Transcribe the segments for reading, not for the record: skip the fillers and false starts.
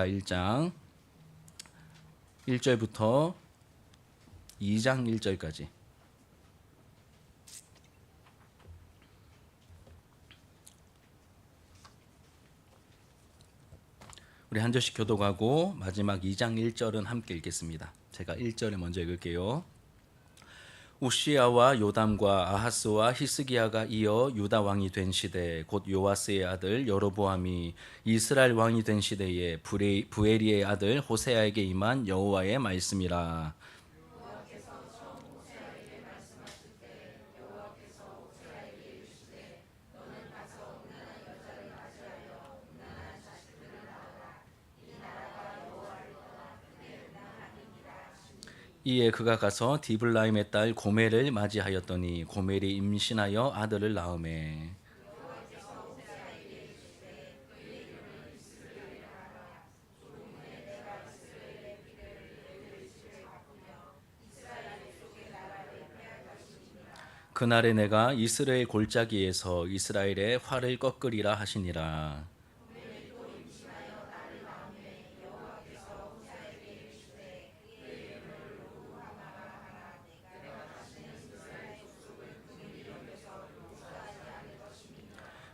1장 1절부터 2장 1절까지. 우리 한 절씩 교독하고 마지막 2장 1절은 함께 읽겠습니다. 제가 1절에 먼저 읽을게요. 우시야와 요담과 아하스와 히스기야가 이어 유다 왕이 된 시대, 곧 요아스의 아들 여로보암이 이스라엘 왕이 된 시대에 부에리의 아들 호세아에게 임한 여호와의 말씀이라. 이에 그가 가서 디블라임의 딸 고멜을 맞이하였더니 고멜이 임신하여 아들을 낳으매 그날에 내가 이스라엘 골짜기에서 이스라엘의 활을 꺾으리라 하시니라.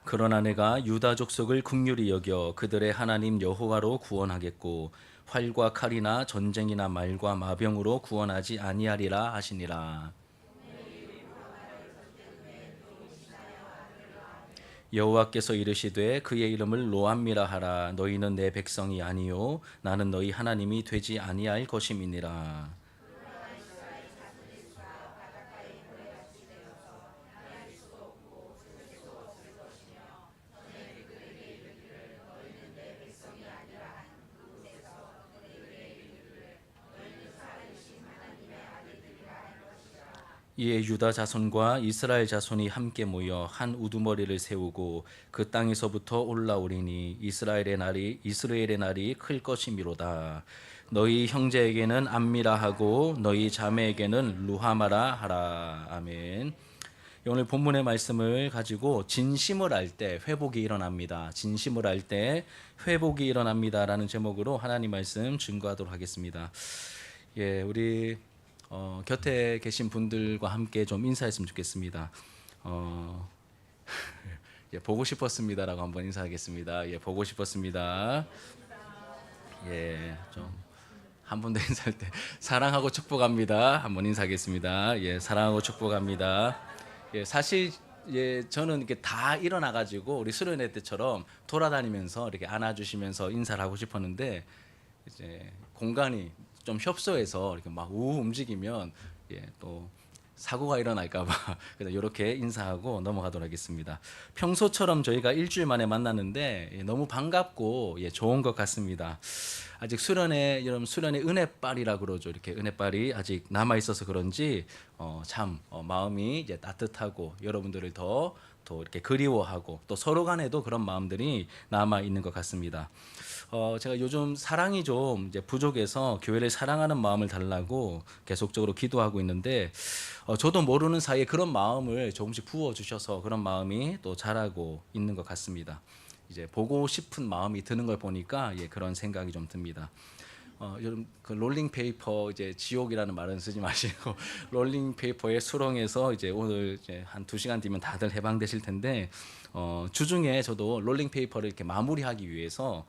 그러나 내가 유다 족속을 긍휼히 여겨 그들의 하나님 여호와로 구원하겠고 활과 칼이나 전쟁이나 말과 마병으로 구원하지 아니하리라 하시니라. 여호와께서 이르시되 그의 이름을 로암미라 하라. 너희는 내 백성이 아니요 나는 너희 하나님이 되지 아니할 것임이니라. 이에 유다 자손과 이스라엘 자손이 함께 모여 한 우두머리를 세우고 그 땅에서부터 올라오리니 이스라엘의 날이 클 것이미로다. 너희 형제에게는 암미라 하고 너희 자매에게는 루하마라 하라. 아멘. 오늘 본문의 말씀을 가지고 진심을 알 때 회복이 일어납니다. 진심을 알 때 회복이 일어납니다라는 제목으로 하나님 말씀 증거하도록 하겠습니다. 예, 우리 곁에 계신 분들과 함께 좀 인사했으면 좋겠습니다. 예, 보고 싶었습니다라고 한번 인사하겠습니다. 예, 보고 싶었습니다. 예, 좀 한 번 더 인사할 때 사랑하고 축복합니다. 한번 인사하겠습니다. 예, 사랑하고 축복합니다. 예, 사실 예, 저는 이렇게 다 일어나 가지고 우리 수련회 때처럼 돌아다니면서 이렇게 안아주시면서 인사를 하고 싶었는데 이제 공간이 좀 협소해서 이렇게 막 움직이면 예, 또 사고가 일어날까봐 그래서 이렇게 인사하고 넘어가도록 하겠습니다. 평소처럼 저희가 일주일 만에 만났는데 예, 너무 반갑고 예, 좋은 것 같습니다. 아직 수련회 여러분 수련회 은혜빨이라 그러죠. 이렇게 은혜빨이 아직 남아 있어서 그런지 참 마음이 이제 따뜻하고 여러분들을 더 이렇게 그리워하고 또 서로 간에도 그런 마음들이 남아 있는 것 같습니다. 제가 요즘 사랑이 좀 이제 부족해서 교회를 사랑하는 마음을 달라고 계속적으로 기도하고 있는데 저도 모르는 사이에 그런 마음을 조금씩 부어 주셔서 그런 마음이 또 자라고 있는 것 같습니다. 이제 보고 싶은 마음이 드는 걸 보니까 예, 그런 생각이 좀 듭니다. 여러분 그 롤링 페이퍼 이제 지옥이라는 말은 쓰지 마시고 롤링 페이퍼에 수렁에서 이제 오늘 이제 한 2시간 뒤면 다들 해방되실 텐데 주중에 저도 롤링 페이퍼를 이렇게 마무리하기 위해서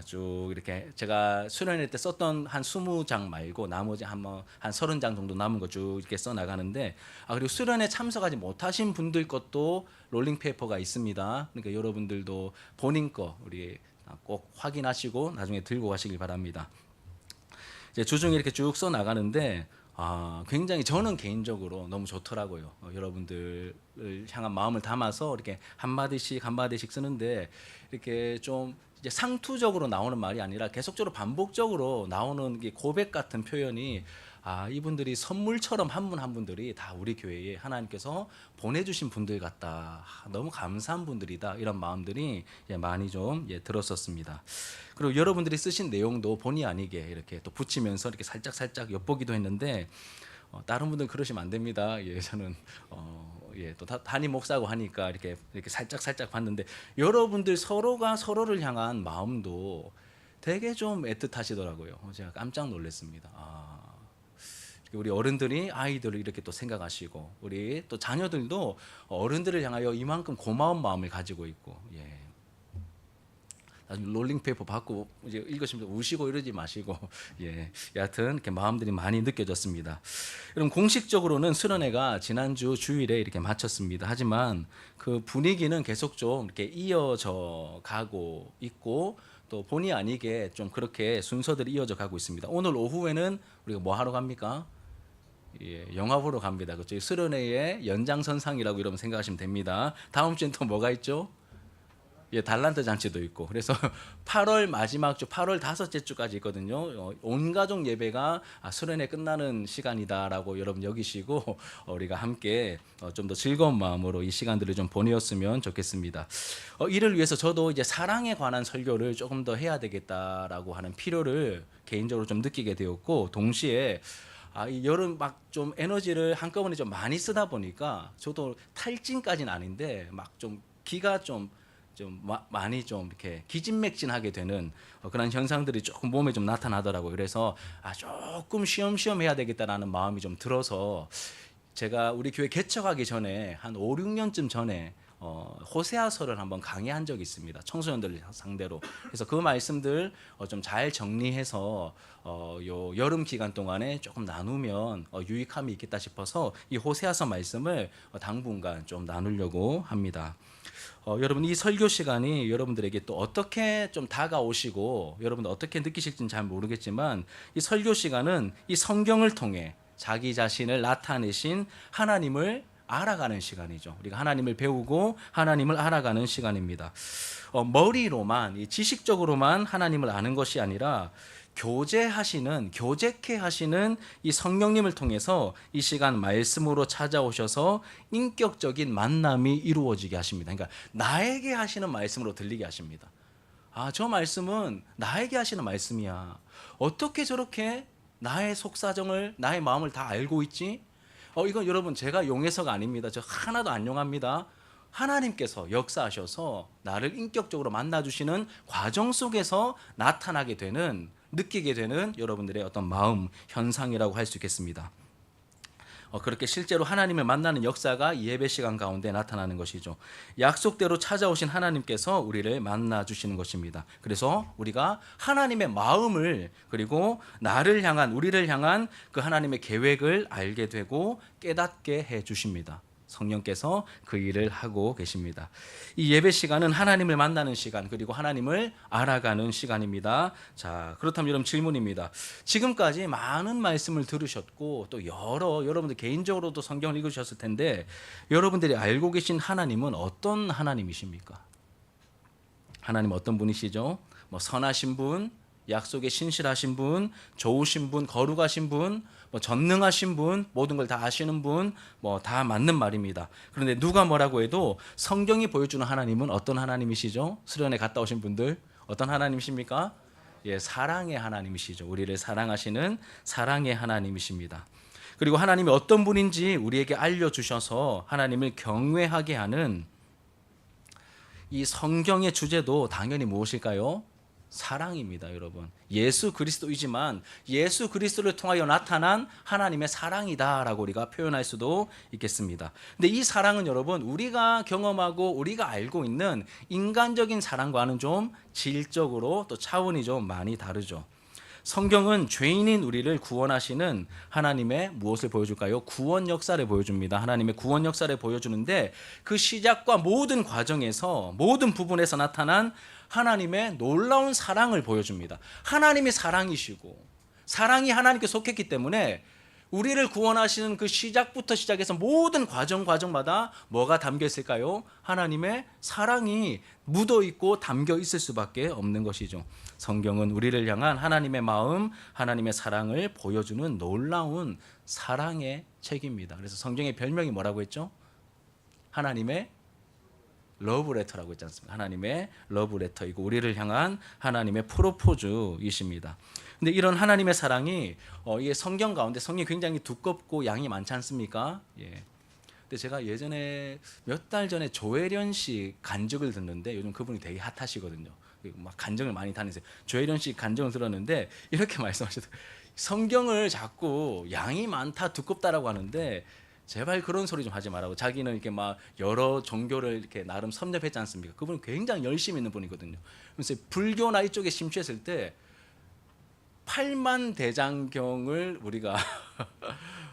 쭉 이렇게 제가 수련회 때 썼던 한 20장 말고 나머지 한 30장 정도 남은 거 쭉 이렇게 써 나가는데 그리고 수련회 참석하지 못하신 분들 것도 롤링 페이퍼가 있습니다. 그러니까 여러분들도 본인 거 우리 꼭 확인하시고 나중에 들고 가시길 바랍니다. 이제 주중에 이렇게 쭉 써 나가는데 굉장히 저는 개인적으로 너무 좋더라고요. 여러분들을 향한 마음을 담아서 이렇게 한 마디씩 쓰는데 이렇게 좀 이제 상투적으로 나오는 말이 아니라 계속적으로 반복적으로 나오는 게 고백 같은 표현이 이분들이 선물처럼 한 분 한 분들이 다 우리 교회에 하나님께서 보내주신 분들 같다. 너무 감사한 분들이다. 이런 마음들이 많이 좀 들었었습니다. 그리고 여러분들이 쓰신 내용도 본의 아니게 이렇게 또 붙이면서 이렇게 살짝 엿보기도 했는데 다른 분들 그러시면 안 됩니다. 예, 저는 또 담임 목사고 하니까 이렇게 살짝 봤는데 여러분들 서로가 서로를 향한 마음도 되게 좀 애틋하시더라고요. 제가 깜짝 놀랐습니다. 우리 어른들이 아이들을 이렇게 또 생각하시고 우리 또 자녀들도 어른들을 향하여 이만큼 고마운 마음을 가지고 있고 나중에 롤링페이퍼 받고 이제 읽으시면 우시고 이러지 마시고 여하튼 이렇게 마음들이 많이 느껴졌습니다. 여러분 공식적으로는 수련회가 지난주 주일에 이렇게 마쳤습니다. 하지만 그 분위기는 계속 좀 이렇게 이어져 가고 있고 또 본의 아니게 좀 그렇게 순서들이 이어져 가고 있습니다. 오늘 오후에는 우리가 뭐 하러 갑니까? 영화 보러 갑니다. 그렇죠? 수련회의 연장선상이라고 여러분 생각하시면 됩니다. 다음 주엔 또 뭐가 있죠? 달란트 잔치도 있고 그래서 8월 마지막 주 8월 다섯째 주까지 있거든요. 온 가족 예배가 수련회 끝나는 시간이다라고 여러분 여기시고 우리가 함께 좀 더 즐거운 마음으로 이 시간들을 좀 보내었으면 좋겠습니다. 이를 위해서 저도 이제 사랑에 관한 설교를 조금 더 해야 되겠다라고 하는 필요를 개인적으로 좀 느끼게 되었고 동시에 이 여름 막 좀 에너지를 한꺼번에 좀 많이 쓰다 보니까 저도 탈진까지는 아닌데 막 좀 기가 좀 많이 좀 이렇게 기진맥진하게 되는 그런 현상들이 조금 몸에 좀 나타나더라고요. 그래서 조금 쉬엄쉬엄 해야 되겠다라는 마음이 좀 들어서 제가 우리 교회 개척하기 전에 한 5, 6년쯤 전에 호세아서를 한번 강의한 적이 있습니다. 청소년들 상대로. 그래서 그 말씀들 좀 잘 정리해서 요 여름 기간 동안에 조금 나누면 유익함이 있겠다 싶어서 이 호세아서 말씀을 당분간 좀 나누려고 합니다. 여러분 이 설교 시간이 여러분들에게 또 어떻게 좀 다가오시고 여러분들 어떻게 느끼실지는 잘 모르겠지만 이 설교 시간은 이 성경을 통해 자기 자신을 나타내신 하나님을 알아가는 시간이죠. 우리가 하나님을 배우고 하나님을 알아가는 시간입니다. 머리로만 지식적으로만 하나님을 아는 것이 아니라 교제케 하시는 이 성령님을 통해서 이 시간 말씀으로 찾아오셔서 인격적인 만남이 이루어지게 하십니다. 그러니까 나에게 하시는 말씀으로 들리게 하십니다. 저 말씀은 나에게 하시는 말씀이야. 어떻게 저렇게 나의 속사정을 나의 마음을 다 알고 있지? 이건 여러분 제가 용해서가 아닙니다. 저 하나도 안 용합니다. 하나님께서 역사하셔서 나를 인격적으로 만나주시는 과정 속에서 나타나게 되는 느끼게 되는 여러분들의 어떤 마음 현상이라고 할 수 있겠습니다. 그렇게 실제로 하나님을 만나는 역사가 예배 시간 가운데 나타나는 것이죠. 약속대로 찾아오신 하나님께서 우리를 만나 주시는 것입니다. 그래서 우리가 하나님의 마음을 그리고 우리를 향한 그 하나님의 계획을 알게 되고 깨닫게 해 주십니다. 성령께서 그 일을 하고 계십니다. 이 예배 시간은 하나님을 만나는 시간 그리고 하나님을 알아가는 시간입니다. 자, 그렇다면 여러분 질문입니다. 지금까지 많은 말씀을 들으셨고 또 여러분들 개인적으로도 성경을 읽으셨을 텐데 여러분들이 알고 계신 하나님은 어떤 하나님이십니까? 하나님 어떤 분이시죠? 선하신 분, 약속에 신실하신 분, 좋으신 분, 거룩하신 분, 전능하신 분, 모든 걸 다 아시는 분, 다 맞는 말입니다. 그런데 누가 뭐라고 해도 성경이 보여주는 하나님은 어떤 하나님이시죠? 수련회 갔다 오신 분들 어떤 하나님이십니까? 사랑의 하나님이시죠. 우리를 사랑하시는 사랑의 하나님이십니다. 그리고 하나님이 어떤 분인지 우리에게 알려주셔서 하나님을 경외하게 하는 이 성경의 주제도 당연히 무엇일까요? 사랑입니다, 여러분. 예수 그리스도이지만 예수 그리스도를 통하여 나타난 하나님의 사랑이다라고 우리가 표현할 수도 있겠습니다. 근데 이 사랑은 여러분 우리가 경험하고 우리가 알고 있는 인간적인 사랑과는 좀 질적으로 또 차원이 좀 많이 다르죠. 성경은 죄인인 우리를 구원하시는 하나님의 무엇을 보여줄까요? 구원 역사를 보여줍니다. 하나님의 구원 역사를 보여주는데 그 시작과 모든 과정에서 모든 부분에서 나타난 하나님의 놀라운 사랑을 보여줍니다. 하나님이 사랑이시고 사랑이 하나님께 속했기 때문에 우리를 구원하시는 그 시작부터 시작해서 모든 과정마다 뭐가 담겨 있을까요? 하나님의 사랑이 묻어 있고 담겨 있을 수밖에 없는 것이죠. 성경은 우리를 향한 하나님의 마음, 하나님의 사랑을 보여주는 놀라운 사랑의 책입니다. 그래서 성경의 별명이 뭐라고 했죠? 하나님의 러브레터라고 했지 않습니까? 하나님의 러브레터이고 우리를 향한 하나님의 프로포즈이십니다. 근데 이런 하나님의 사랑이 이게 성경 가운데 성경이 굉장히 두껍고 양이 많지 않습니까? 근데 제가 예전에 몇 달 전에 조혜련 씨 간증을 듣는데 요즘 그분이 되게 핫하시거든요. 막 간증을 많이 다니세요. 조혜련 씨 간증을 들었는데 이렇게 말씀하시더라고요. 성경을 자꾸 양이 많다 두껍다라고 하는데 제발 그런 소리 좀 하지 말라고. 자기는 이렇게 막 여러 종교를 이렇게 나름 섭렵했지 않습니까? 그분은 굉장히 열심히 있는 분이거든요. 그래서 불교나 이쪽에 심취했을 때 8만 대장경을 우리가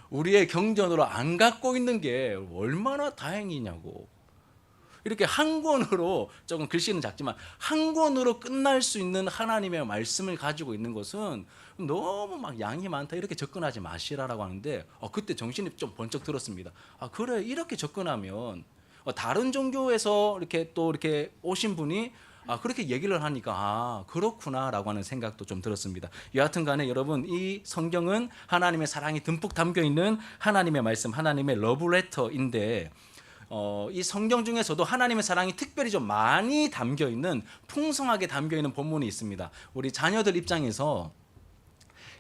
우리의 경전으로 안 갖고 있는 게 얼마나 다행이냐고. 이렇게 한 권으로, 조금 글씨는 작지만 한 권으로 끝날 수 있는 하나님의 말씀을 가지고 있는 것은 너무 막 양이 많다 이렇게 접근하지 마시라라고 하는데 그때 정신이 좀 번쩍 들었습니다. 그래, 이렇게 접근하면 다른 종교에서 이렇게 또 이렇게 오신 분이 그렇게 얘기를 하니까 그렇구나라고 하는 생각도 좀 들었습니다. 여하튼 간에 여러분, 이 성경은 하나님의 사랑이 듬뿍 담겨 있는 하나님의 말씀, 하나님의 러브레터인데 이 성경 중에서도 하나님의 사랑이 특별히 좀 많이 담겨 있는, 풍성하게 담겨 있는 본문이 있습니다. 우리 자녀들 입장에서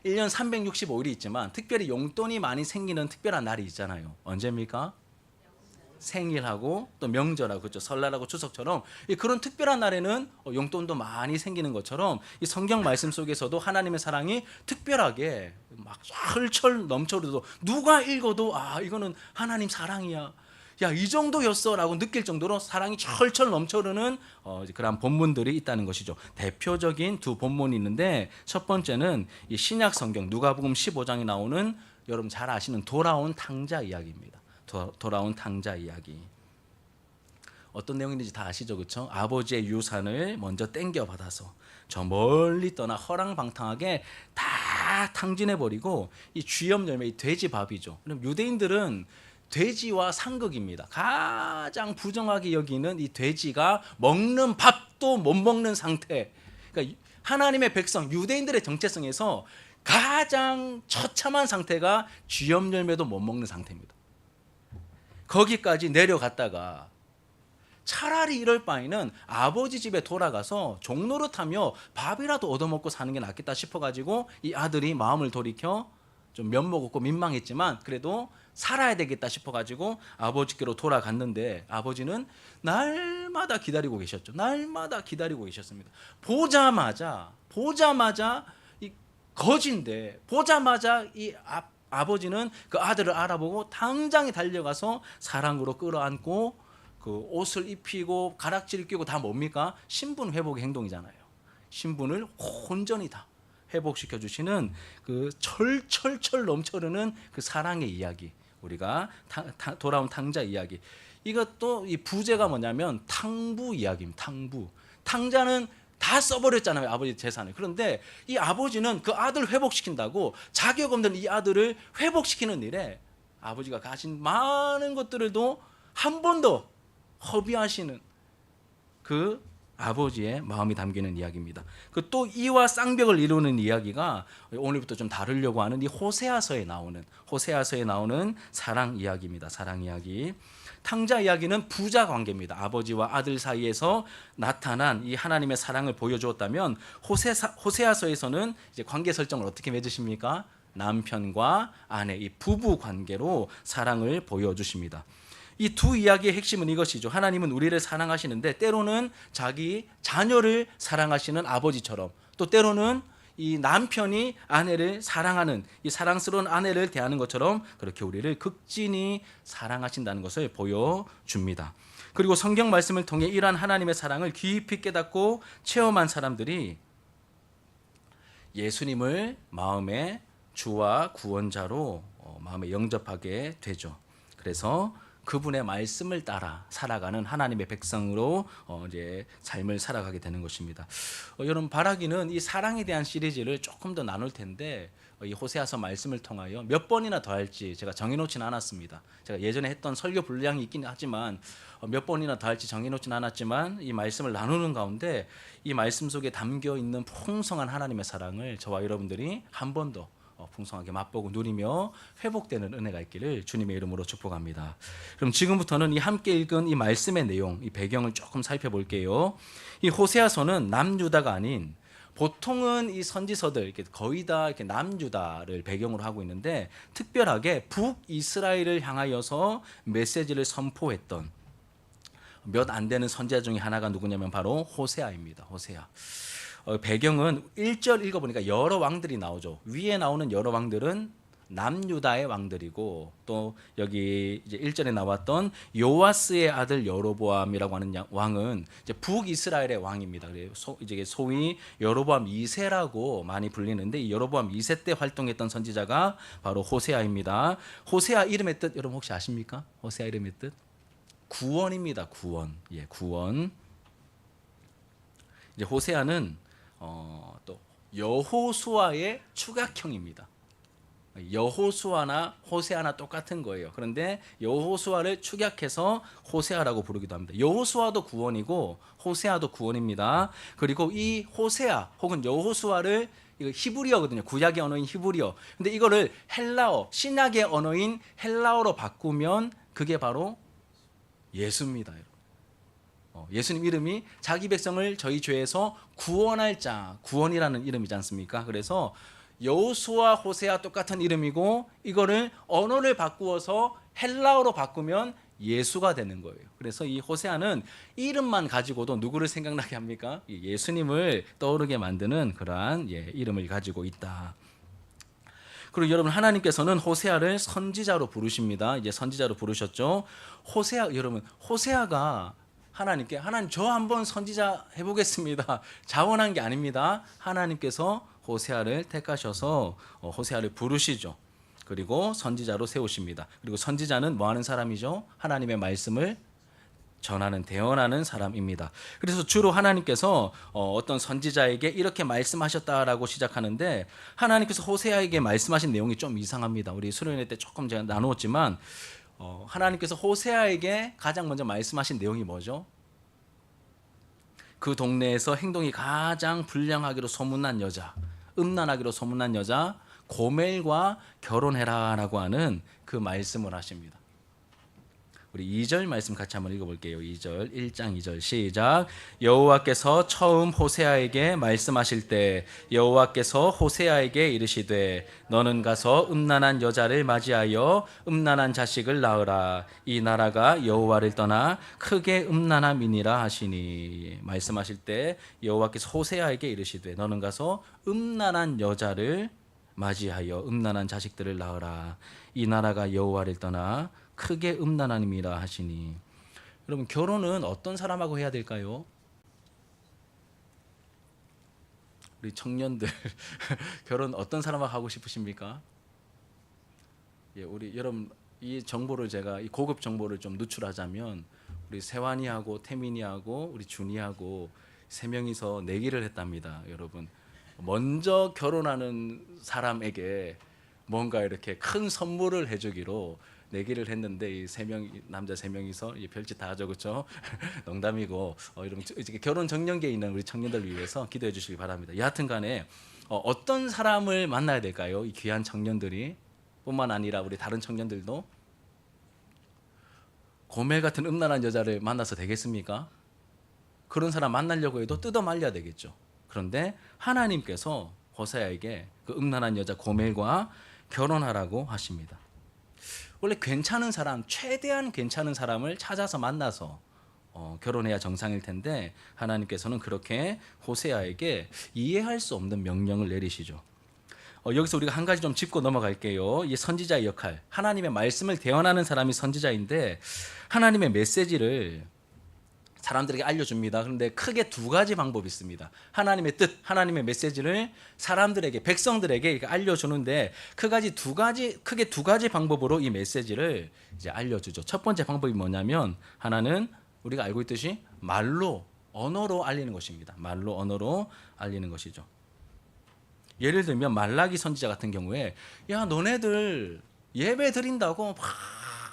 1년 365일이 있지만 특별히 용돈이 많이 생기는 특별한 날이 있잖아요. 언제입니까? 생일하고 또 명절하고, 그렇죠? 설날하고 추석처럼 그런 특별한 날에는 용돈도 많이 생기는 것처럼 이 성경 말씀 속에서도 하나님의 사랑이 특별하게 막 철철 넘쳐도 누가 읽어도 이거는 하나님 사랑이야, 야, 이 정도였어라고 느낄 정도로 사랑이 철철 넘쳐흐르는 그런 본문들이 있다는 것이죠. 대표적인 두 본문이 있는데, 첫 번째는 이 신약 성경 누가복음 15장에 나오는, 여러분 잘 아시는 돌아온 탕자 이야기입니다. 돌아온 탕자 이야기. 어떤 내용인지 다 아시죠, 그렇죠? 아버지의 유산을 먼저 땡겨 받아서 저 멀리 떠나 허랑방탕하게 다 탕진해 버리고, 이 쥐염 열매, 이 돼지밥이죠. 그럼 유대인들은 돼지와 상극입니다. 가장 부정하게 여기는 이 돼지가 먹는 밥도 못 먹는 상태. 그러니까 하나님의 백성, 유대인들의 정체성에서 가장 처참한 상태가 쥐염 열매도 못 먹는 상태입니다. 거기까지 내려갔다가 차라리 이럴 바에는 아버지 집에 돌아가서 종노릇하며 밥이라도 얻어먹고 사는 게 낫겠다 싶어가지고 이 아들이 마음을 돌이켜 좀 면목 없고 민망했지만 그래도 살아야 되겠다 싶어가지고 아버지께로 돌아갔는데, 아버지는 날마다 기다리고 계셨죠. 날마다 기다리고 계셨습니다. 보자마자 이 거지인데, 보자마자 이 아버지는 그 아들을 알아보고 당장에 달려가서 사랑으로 끌어안고 그 옷을 입히고 가락지를 끼고, 다 뭡니까? 신분 회복의 행동이잖아요. 신분을 온전히 다 회복시켜 주시는 그 철철철 넘쳐르는 그 사랑의 이야기, 우리가 돌아온 탕자 이야기. 이것도 이 부제가 뭐냐면 탕부 이야기입니다. 탕자는 다 써버렸잖아요, 아버지 재산을. 그런데 이 아버지는 그 아들 회복시킨다고 자격 없는 이 아들을 회복시키는 일에 아버지가 가진 많은 것들도 한 번 더 허비하시는 그 아버지의 마음이 담기는 이야기입니다. 그 또 이와 쌍벽을 이루는 이야기가 오늘부터 좀 다루려고 하는 이 호세아서에 나오는 사랑 이야기입니다. 사랑 이야기. 탕자 이야기는 부자 관계입니다. 아버지와 아들 사이에서 나타난 이 하나님의 사랑을 보여주었다면, 호세아서에서는 이제 관계 설정을 어떻게 맺으십니까? 남편과 아내, 이 부부 관계로 사랑을 보여주십니다. 이 두 이야기의 핵심은 이것이죠. 하나님은 우리를 사랑하시는데 때로는 자기 자녀를 사랑하시는 아버지처럼, 또 때로는 이 남편이 아내를 사랑하는, 이 사랑스러운 아내를 대하는 것처럼 그렇게 우리를 극진히 사랑하신다는 것을 보여줍니다. 그리고 성경 말씀을 통해 이러한 하나님의 사랑을 깊이 깨닫고 체험한 사람들이 예수님을 마음의 주와 구원자로 마음에 영접하게 되죠. 그래서 그분의 말씀을 따라 살아가는 하나님의 백성으로 이제 삶을 살아가게 되는 것입니다. 여러분, 바라기는 이 사랑에 대한 시리즈를 조금 더 나눌 텐데, 이 호세아서 말씀을 통하여 몇 번이나 더 할지 제가 정해놓지는 않았습니다. 제가 예전에 했던 설교 분량이 있긴 하지만 몇 번이나 더 할지 정해놓지는 않았지만, 이 말씀을 나누는 가운데 이 말씀 속에 담겨 있는 풍성한 하나님의 사랑을 저와 여러분들이 한 번 더 풍성하게 맛보고 누리며 회복되는 은혜가 있기를 주님의 이름으로 축복합니다. 그럼 지금부터는 이 함께 읽은 이 말씀의 내용, 이 배경을 조금 살펴볼게요. 이 호세아서는 남유다가 아닌, 보통은 이 선지서들 이렇게 거의 다 이렇게 남유다를 배경으로 하고 있는데, 특별하게 북이스라엘을 향하여서 메시지를 선포했던, 몇 안 되는 선지자 중에 하나가 누구냐면 바로 호세아입니다. 호세아. 배경은 1절 읽어보니까 여러 왕들이 나오죠. 위에 나오는 여러 왕들은 남유다의 왕들이고, 또 여기 이제 1절에 나왔던 요아스의 아들 여로보암이라고 하는 왕은 이제 북이스라엘의 왕입니다. 이제 소위 여로보암 2세라고 많이 불리는데, 이 여로보암 2세 때 활동했던 선지자가 바로 호세아입니다. 호세아 이름의 뜻 여러분 혹시 아십니까? 호세아 이름의 뜻? 구원입니다. 구원. 예, 구원. 이제 호세아는 또 여호수아의 추각형입니다. 여호수아나 호세아나 똑같은 거예요. 그런데 여호수아를 축약해서 호세아라고 부르기도 합니다. 여호수아도 구원이고 호세아도 구원입니다. 그리고 이 호세아 혹은 여호수아를, 이거 히브리어거든요. 구약의 언어인 히브리어. 근데 이거를 헬라어, 신약의 언어인 헬라어로 바꾸면 그게 바로 예수입니다. 예수님 이름이 자기 백성을 저희 죄에서 구원할 자, 구원이라는 이름이지 않습니까? 그래서 여호수아, 호세아 똑같은 이름이고, 이거를 언어를 바꾸어서 헬라어로 바꾸면 예수가 되는 거예요. 그래서 이 호세아는 이름만 가지고도 누구를 생각나게 합니까? 예수님을 떠오르게 만드는 그러한 이름을 가지고 있다. 그리고 여러분, 하나님께서는 호세아를 선지자로 부르십니다. 이제 선지자로 부르셨죠. 호세아, 여러분, 호세아가 하나님께, 하나님 저 한번 선지자 해보겠습니다, 자원한 게 아닙니다. 하나님께서 호세아를 택하셔서 호세아를 부르시죠. 그리고 선지자로 세우십니다. 그리고 선지자는 뭐 하는 사람이죠? 하나님의 말씀을 전하는, 대언하는 사람입니다. 그래서 주로 하나님께서 어떤 선지자에게 이렇게 말씀하셨다라고 시작하는데, 하나님께서 호세아에게 말씀하신 내용이 좀 이상합니다. 우리 수련회 때 조금 제가 나누었지만, 하나님께서 호세아에게 가장 먼저 말씀하신 내용이 뭐죠? 그 동네에서 행동이 가장 불량하기로 소문난 여자, 음란하기로 소문난 여자 고멜과 결혼해라라고 하는 그 말씀을 하십니다. 우리 2절 말씀 같이 한번 읽어볼게요. 2절, 1장 2절 시작. 여호와께서 처음 호세아에게 말씀하실 때 여호와께서 호세아에게 이르시되 너는 가서 음란한 여자를 맞이하여 음란한 자식을 낳으라. 이 나라가 여호와를 떠나 크게 음란함이니라 하시니. 말씀하실 때 여호와께서 호세아에게 이르시되 너는 가서 음란한 여자를 맞이하여 음란한 자식들을 낳으라. 이 나라가 여호와를 떠나 크게 음란함이라 하시니. 여러분, 결혼은 어떤 사람하고 해야 될까요? 우리 청년들 결혼 어떤 사람하고 하고 싶으십니까? 우리 여러분, 이 정보를 제가, 이 고급 정보를 좀 누출하자면, 우리 세환이하고 태민이하고 우리 준이하고 세 명이서 내기를 했답니다. 여러분, 먼저 결혼하는 사람에게 뭔가 이렇게 큰 선물을 해주기로 내기를 했는데, 이 세 명, 남자 세 명이서 별짓 다 하죠, 그렇죠? 농담이고, 여러분 결혼 정년기에 있는 우리 청년들 위해서 기도해 주시기 바랍니다. 여하튼간에 어떤 사람을 만나야 될까요? 이 귀한 청년들이 뿐만 아니라 우리 다른 청년들도 고멜 같은 음란한 여자를 만나서 되겠습니까? 그런 사람 만나려고 해도 뜯어 말려야 되겠죠. 그런데 하나님께서 호세아에게 그 음란한 여자 고멜과 결혼하라고 하십니다. 원래 괜찮은 사람, 최대한 괜찮은 사람을 찾아서 만나서 결혼해야 정상일 텐데, 하나님께서는 그렇게 호세아에게 이해할 수 없는 명령을 내리시죠. 여기서 우리가 한 가지 좀 짚고 넘어갈게요. 이 선지자의 역할, 하나님의 말씀을 대언하는 사람이 선지자인데, 하나님의 메시지를 사람들에게 알려줍니다. 그런데 크게 두 가지 방법이 있습니다. 하나님의 뜻, 하나님의 메시지를 사람들에게, 백성들에게 알려주는데, 크게 두 가지 방법으로 이 메시지를 이제 알려주죠. 첫 번째 방법이 뭐냐면, 하나는 우리가 알고 있듯이 말로, 언어로 알리는 것입니다. 말로, 언어로 알리는 것이죠. 예를 들면 말라기 선지자 같은 경우에, 야 너네들 예배 드린다고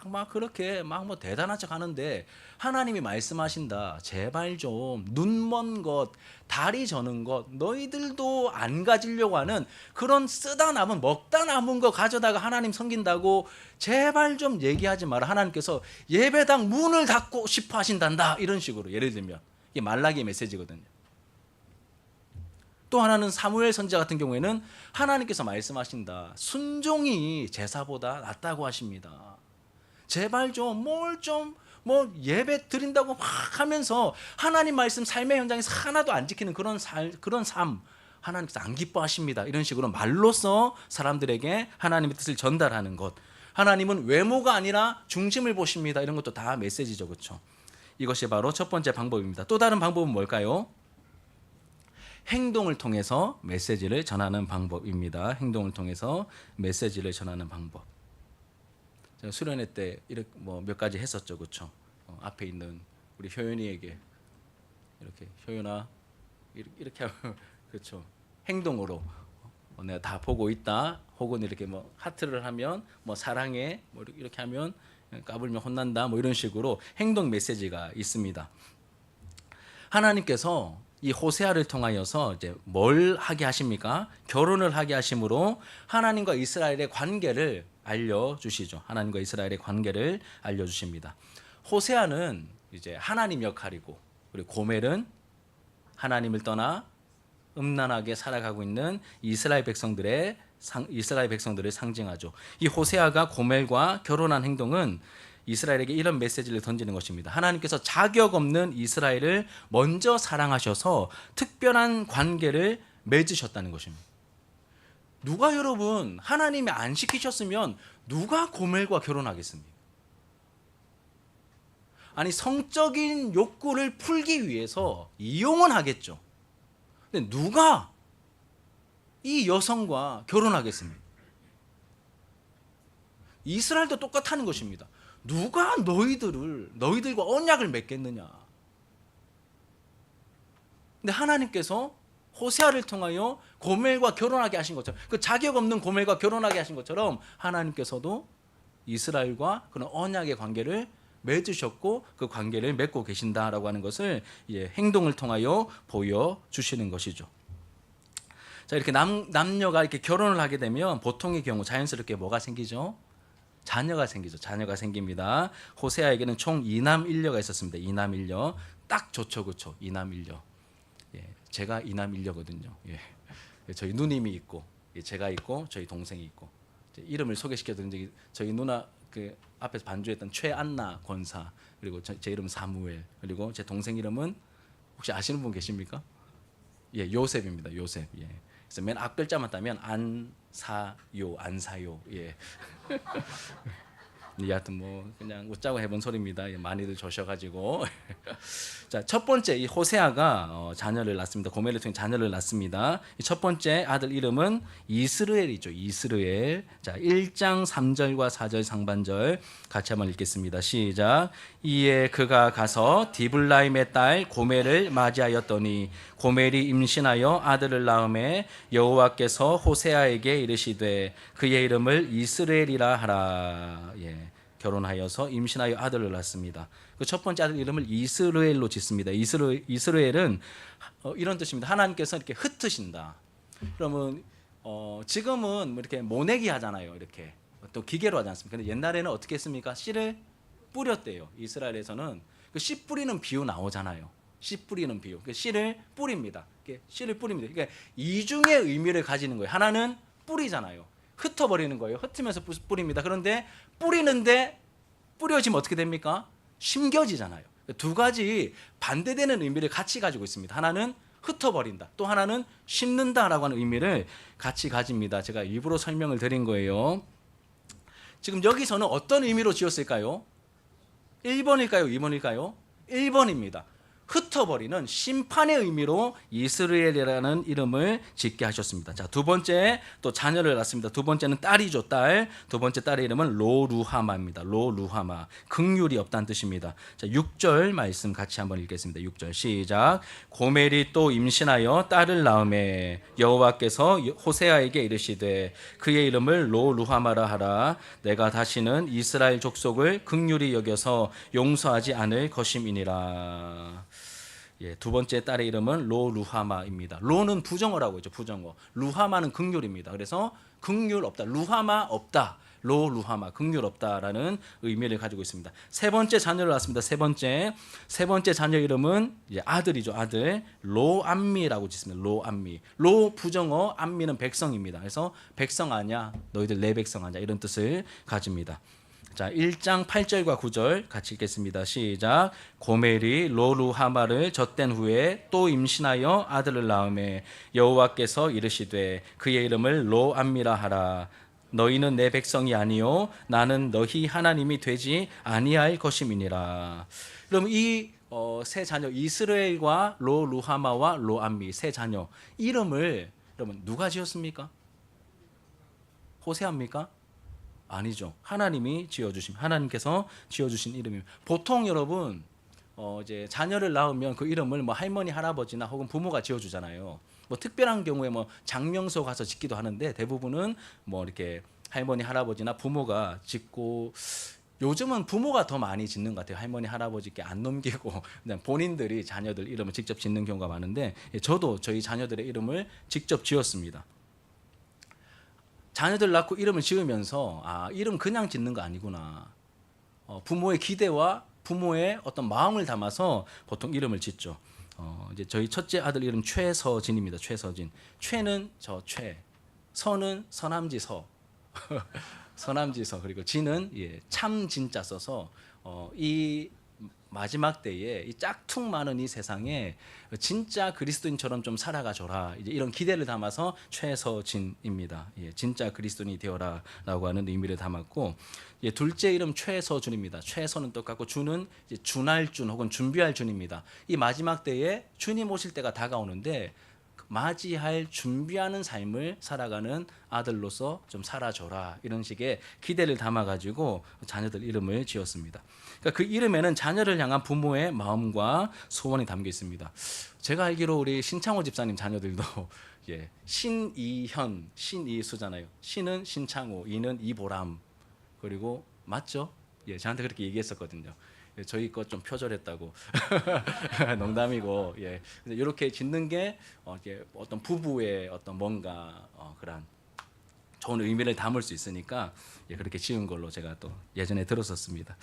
막 그렇게 막 뭐 대단한 척 하는데 하나님이 말씀하신다. 제발 좀 눈 먼 것, 다리 저는 것, 너희들도 안 가지려고 하는 그런 쓰다 남은, 먹다 남은 거 가져다가 하나님 섬긴다고 제발 좀 얘기하지 마라. 하나님께서 예배당 문을 닫고 싶어 하신단다. 이런 식으로, 예를 들면 이게 말라기의 메시지거든요. 또 하나는 사무엘 선지자 같은 경우에는 하나님께서 말씀하신다. 순종이 제사보다 낫다고 하십니다. 제발 좀 뭘 좀 뭐 예배 드린다고 막 하면서 하나님 말씀 삶의 현장에서 하나도 안 지키는 그런 삶 하나님께서 안 기뻐하십니다. 이런 식으로 말로써 사람들에게 하나님의 뜻을 전달하는 것. 하나님은 외모가 아니라 중심을 보십니다. 이런 것도 다 메시지죠. 그렇죠? 이것이 바로 첫 번째 방법입니다. 또 다른 방법은 뭘까요? 행동을 통해서 메시지를 전하는 방법입니다. 행동을 통해서 메시지를 전하는 방법. 제가 수련회 때 이렇게 뭐 몇 가지 했었죠. 그렇죠? 앞에 있는 우리 효연이에게 이렇게 효연아 이렇게 하면 그렇죠. 행동으로 내가 다 보고 있다. 혹은 이렇게 뭐 하트를 하면 뭐 사랑해. 뭐 이렇게 하면 까불면 혼난다. 뭐 이런 식으로 행동 메시지가 있습니다. 하나님께서 이 호세아를 통하여서 이제 뭘 하게 하십니까? 결혼을 하게 하심으로 하나님과 이스라엘의 관계를 알려주시죠. 하나님과 이스라엘의 관계를 알려주십니다. 호세아는 이제 하나님 역할이고, 그리고 고멜은 하나님을 떠나 음란하게 살아가고 있는 이스라엘 백성들을 상징하죠. 이 호세아가 고멜과 결혼한 행동은 이스라엘에게 이런 메시지를 던지는 것입니다. 하나님께서 자격 없는 이스라엘을 먼저 사랑하셔서 특별한 관계를 맺으셨다는 것입니다. 누가 여러분 하나님이 안 시키셨으면 누가 고멜과 결혼하겠습니까? 아니 성적인 욕구를 풀기 위해서 이용은 하겠죠. 근데 누가 이 여성과 결혼하겠습니까? 이스라엘도 똑같다는 것입니다. 누가 너희들과 언약을 맺겠느냐? 근데 하나님께서 호세아를 통하여 고멜과 결혼하게 하신 것처럼, 그 자격 없는 고멜과 결혼하게 하신 것처럼 하나님께서도 이스라엘과 그런 언약의 관계를 맺으셨고 그 관계를 맺고 계신다라고 하는 것을 행동을 통하여 보여주시는 것이죠. 자, 이렇게 남녀가 이렇게 결혼을 하게 되면 보통의 경우 자연스럽게 뭐가 생기죠? 자녀가 생기죠. 자녀가 생깁니다. 호세아에게는 총 2남 1녀가 있었습니다. 2남 1녀. 딱 좋죠. 그렇죠? 2남 1녀. 예, 제가 2남 1녀거든요. 예. 저희 누님이 있고, 제가 있고, 저희 동생이 있고. 이름을 소개시켜 드린 적이 저희 누나 그 앞에서 반주했던 최안나 권사, 그리고 제 이름은 사무엘, 그리고 제 동생 이름은 혹시 아시는 분 계십니까? 예, 요셉입니다. 요셉. 예. 그래서 맨 앞 글자만 따면 안사요. 예. 여하튼 뭐 그냥 웃자고 해본 소리입니다. 예, 많이들 조셔가지고. 자, 첫 번째 이 호세아가 자녀를 낳습니다. 고멜을 통해 자녀를 낳습니다. 이 첫 번째 아들 이름은 이스르엘이죠. 이스르엘. 자, 1장 3절과 4절 상반절 같이 한번 읽겠습니다. 시작. 이에 그가 가서 디블라임의 딸 고멜을 맞이하였더니 고멜이 임신하여 아들을 낳음에 여호와께서 호세아에게 이르시되 그의 이름을 이스라엘이라 하라. 예, 결혼하여서 임신하여 아들을 낳습니다. 그 첫 번째 아들 이름을 이스라엘로 짓습니다. 이스라엘은 이런 뜻입니다. 하나님께서 이렇게 흩으신다. 그러면 지금은 뭐 이렇게 모내기 하잖아요. 이렇게 또 기계로 하지 않습니까? 근데 옛날에는 어떻게 했습니까? 씨를 뿌렸대요. 이스라엘에서는 그 씨 뿌리는 비유 나오잖아요. 씨 뿌리는 비유. 그 씨를 뿌립니다. 씨를 뿌립니다. 그러니까 이중의 의미를 가지는 거예요. 하나는 뿌리잖아요. 흩어버리는 거예요. 흩으면서 뿌립니다. 그런데 뿌리는데 뿌려지면 어떻게 됩니까? 심겨지잖아요. 두 가지 반대되는 의미를 같이 가지고 있습니다. 하나는 흩어버린다. 또 하나는 심는다라고 하는 의미를 같이 가집니다. 제가 일부러 설명을 드린 거예요. 지금 여기서는 어떤 의미로 지었을까요? 1번일까요? 2번일까요? 1번입니다. 흩어버리는 심판의 의미로 이스라엘이라는 이름을 짓게 하셨습니다. 자, 두 번째 또 자녀를 낳습니다. 두 번째는 딸이죠, 딸. 두 번째 딸의 이름은 로루하마입니다. 로루하마. 긍휼이 없다는 뜻입니다. 자, 6절 말씀 같이 한번 읽겠습니다. 6절 시작. 고멜이 또 임신하여 딸을 낳음에 여호와께서 호세아에게 이르시되 그의 이름을 로루하마라 하라. 내가 다시는 이스라엘 족속을 긍휼히 여겨서 용서하지 않을 것임이니라. 예, 두 번째 딸의 이름은 로루하마입니다. 로는 부정어라고 했죠. 부정어. 루하마는 긍휼입니다. 그래서 긍휼 없다. 루하마 없다. 로루하마 긍휼 없다라는 의미를 가지고 있습니다. 세 번째 자녀를 낳았습니다. 세 번째 자녀 이름은 이제 아들이죠. 아들 로암미라고 짓습니다. 로암미. 로 부정어, 암미는 백성입니다. 그래서 백성 아냐, 너희들 내 백성 아냐 이런 뜻을 가집니다. 자, 1장 8절과 9절 같이 읽겠습니다. 시작. 고멜이 로루하마를 젖댄 후에 또 임신하여 아들을 낳음에 여호와께서 이르시되 그의 이름을 로암미라 하라. 너희는 내 백성이 아니요 나는 너희 하나님이 되지 아니할 것임이니라. 그럼 이 세 자녀 이스라엘과 로루하마와 로암미 세 자녀 이름을 여러분 누가 지었습니까? 호세아입니까? 아니죠. 하나님이 지어주신 하나님께서 지어주신 이름입니다. 보통 여러분 이제 자녀를 낳으면 그 이름을 뭐 할머니 할아버지나 혹은 부모가 지어주잖아요. 뭐 특별한 경우에 뭐 장명소 가서 짓기도 하는데 대부분은 뭐 이렇게 할머니 할아버지나 부모가 짓고 요즘은 부모가 더 많이 짓는 것 같아요. 할머니 할아버지께 안 넘기고 그냥 본인들이 자녀들 이름을 직접 짓는 경우가 많은데 저도 저희 자녀들의 이름을 직접 지었습니다. 자녀들 낳고 이름을 지으면서 이름 그냥 짓는 거 아니구나. 부모의 기대와 부모의 어떤 마음을 담아서 보통 이름을 짓죠. 이제 저희 첫째 아들 이름 최서진입니다. 최서진. 최는 저 최, 서는 서남지서, 서남지서 그리고 진은 참 진짜 써서 이 마지막 때에 이 짝퉁 많은 이 세상에 진짜 그리스도인처럼 좀 살아가 줘라. 이제 이런 기대를 담아서 최서진입니다. 진짜 그리스도인이 되어라라고 하는 의미를 담았고, 둘째 이름 최서준입니다. 최서는 똑같고 준은 이제 준할 준 혹은 준비할 준입니다. 이 마지막 때에 주님 오실 때가 다가오는데 맞이할 준비하는 삶을 살아가는 아들로서 좀 살아줘라 이런 식의 기대를 담아가지고 자녀들 이름을 지었습니다. 그러니까 그 이름에는 자녀를 향한 부모의 마음과 소원이 담겨 있습니다. 제가 알기로 우리 신창호 집사님 자녀들도 신이현, 신이수잖아요. 신은 신창호, 이는 이보람 그리고 맞죠? 저한테 그렇게 얘기했었거든요. 저희 것 좀 표절했다고. 농담이고, 이렇게 짓는 게 어떤 부부의 어떤 뭔가 그런 좋은 의미를 담을 수 있으니까 그렇게 지은 걸로 제가 또 예전에 들었었습니다.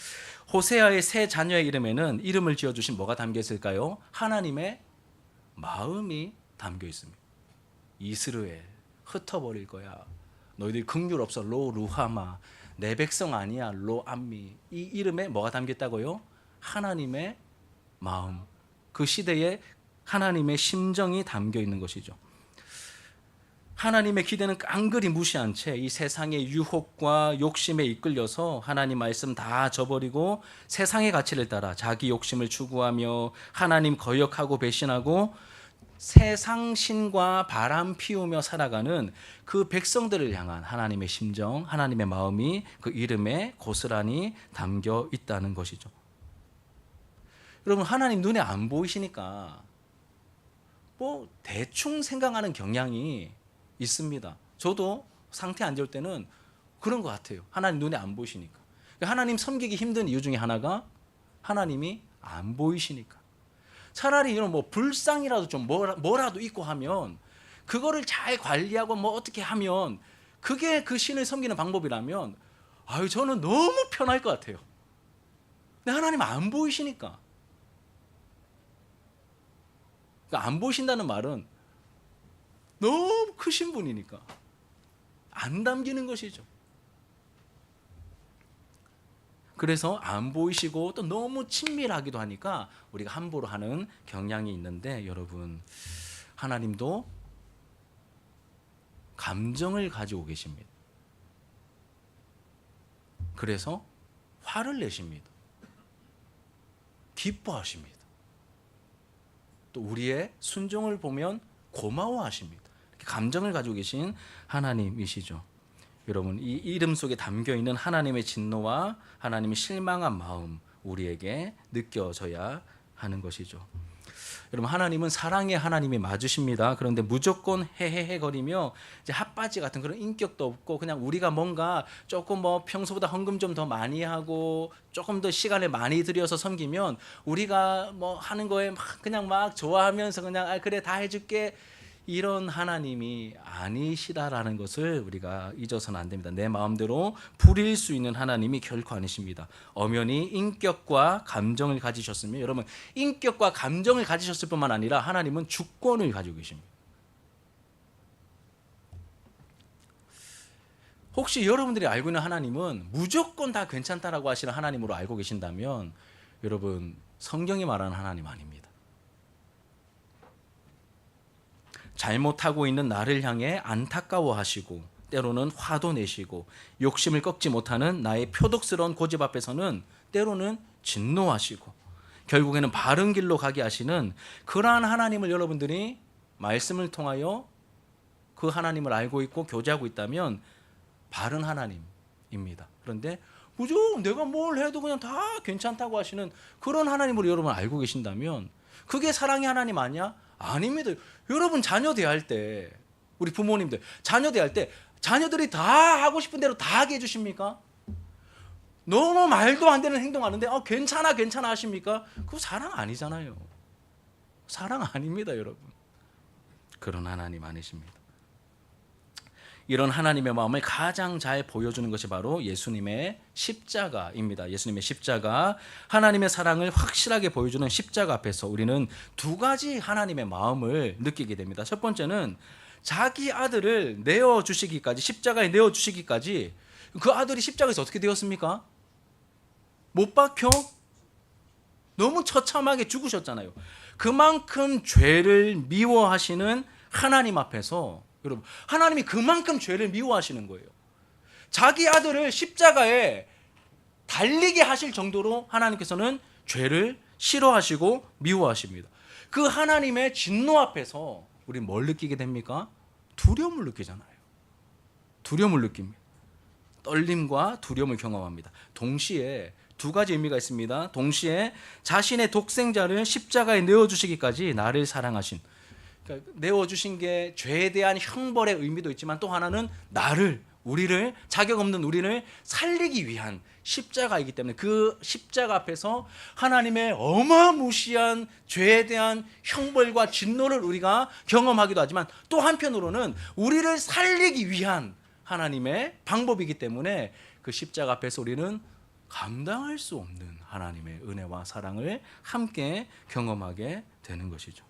호세아의 세 자녀의 이름에는 이름을 지어주신 뭐가 담겨 있을까요? 하나님의 마음이 담겨 있습니다. 이스라엘 흩어버릴 거야. 너희들 긍휼 없어. 로 루하마. 내 백성 아니야. 로암미. 이 이름에 뭐가 담겼다고요? 하나님의 마음. 그 시대에 하나님의 심정이 담겨 있는 것이죠. 하나님의 기대는 깡그리 무시한 채 이 세상의 유혹과 욕심에 이끌려서 하나님 말씀 다 저버리고 세상의 가치를 따라 자기 욕심을 추구하며 하나님 거역하고 배신하고 세상 신과 바람 피우며 살아가는 그 백성들을 향한 하나님의 심정, 하나님의 마음이 그 이름에 고스란히 담겨 있다는 것이죠. 여러분, 하나님 눈에 안 보이시니까 뭐 대충 생각하는 경향이 있습니다. 저도 상태 안 좋을 때는 그런 것 같아요. 하나님 눈에 안 보이시니까. 하나님 섬기기 힘든 이유 중에 하나가 하나님이 안 보이시니까. 차라리 이런 뭐 불상이라도 좀 뭐라도 있고 하면 그거를 잘 관리하고 뭐 어떻게 하면 그게 그 신을 섬기는 방법이라면 저는 너무 편할 것 같아요. 근데 하나님 안 보이시니까. 그러니까 안 보이신다는 말은 너무 크신 분이니까 안 담기는 것이죠. 그래서 안 보이시고 또 너무 친밀하기도 하니까 우리가 함부로 하는 경향이 있는데 여러분, 하나님도 감정을 가지고 계십니다. 그래서 화를 내십니다. 기뻐하십니다. 또 우리의 순종을 보면 고마워하십니다. 이렇게 감정을 가지고 계신 하나님이시죠. 여러분, 이 이름 속에 담겨 있는 하나님의 진노와 하나님의 실망한 마음 우리에게 느껴져야 하는 것이죠. 여러분, 하나님은 사랑의 하나님이 맞으십니다. 그런데 무조건 헤헤헤거리며 이제 핫바지 같은 그런 인격도 없고 그냥 우리가 뭔가 조금 뭐 평소보다 헌금 좀 더 많이 하고 조금 더 시간을 많이 들여서 섬기면 우리가 뭐 하는 거에 그냥 막 좋아하면서 그냥 그래 다 해줄게, 이런 하나님이 아니시다라는 것을 우리가 잊어서는 안 됩니다. 내 마음대로 부릴 수 있는 하나님이 결코 아니십니다. 엄연히 인격과 감정을 가지셨으면, 여러분, 인격과 감정을 가지셨을 뿐만 아니라 하나님은 주권을 가지고 계십니다. 혹시 여러분들이 알고 있는 하나님은 무조건 다 괜찮다라고 하시는 하나님으로 알고 계신다면 여러분 성경이 말하는 하나님 아닙니다. 잘못하고 있는 나를 향해 안타까워하시고 때로는 화도 내시고 욕심을 꺾지 못하는 나의 표독스러운 고집 앞에서는 때로는 진노하시고 결국에는 바른 길로 가게 하시는 그러한 하나님을 여러분들이 말씀을 통하여 그 하나님을 알고 있고 교제하고 있다면 바른 하나님입니다. 그런데 무조건 내가 뭘 해도 그냥 다 괜찮다고 하시는 그런 하나님으로 여러분 알고 계신다면 그게 사랑의 하나님 아니야? 아닙니다. 여러분 자녀 대할 때 우리 부모님들 자녀 대할 때 자녀들이 다 하고 싶은 대로 다 하게 해주십니까? 너무 말도 안 되는 행동하는데 괜찮아 괜찮아 하십니까? 그거 사랑 아니잖아요. 사랑 아닙니다, 여러분. 그런 하나님 아니십니다. 이런 하나님의 마음을 가장 잘 보여주는 것이 바로 예수님의 십자가입니다. 예수님의 십자가, 하나님의 사랑을 확실하게 보여주는 십자가 앞에서 우리는 두 가지 하나님의 마음을 느끼게 됩니다. 첫 번째는 자기 아들을 내어주시기까지, 십자가에 내어주시기까지 그 아들이 십자가에서 어떻게 되었습니까? 못 박혀 너무 처참하게 죽으셨잖아요. 그만큼 죄를 미워하시는 하나님 앞에서 여러분, 하나님이 그만큼 죄를 미워하시는 거예요. 자기 아들을 십자가에 달리게 하실 정도로 하나님께서는 죄를 싫어하시고 미워하십니다. 그 하나님의 진노 앞에서 우리 뭘 느끼게 됩니까? 두려움을 느끼잖아요. 두려움을 느낍니다. 떨림과 두려움을 경험합니다. 동시에 두 가지 의미가 있습니다. 동시에 자신의 독생자를 십자가에 내어주시기까지 나를 사랑하신, 그러니까 내어주신 게 죄에 대한 형벌의 의미도 있지만 또 하나는 나를, 우리를, 자격 없는 우리를 살리기 위한 십자가이기 때문에 그 십자가 앞에서 하나님의 어마무시한 죄에 대한 형벌과 진노를 우리가 경험하기도 하지만 또 한편으로는 우리를 살리기 위한 하나님의 방법이기 때문에 그 십자가 앞에서 우리는 감당할 수 없는 하나님의 은혜와 사랑을 함께 경험하게 되는 것이죠.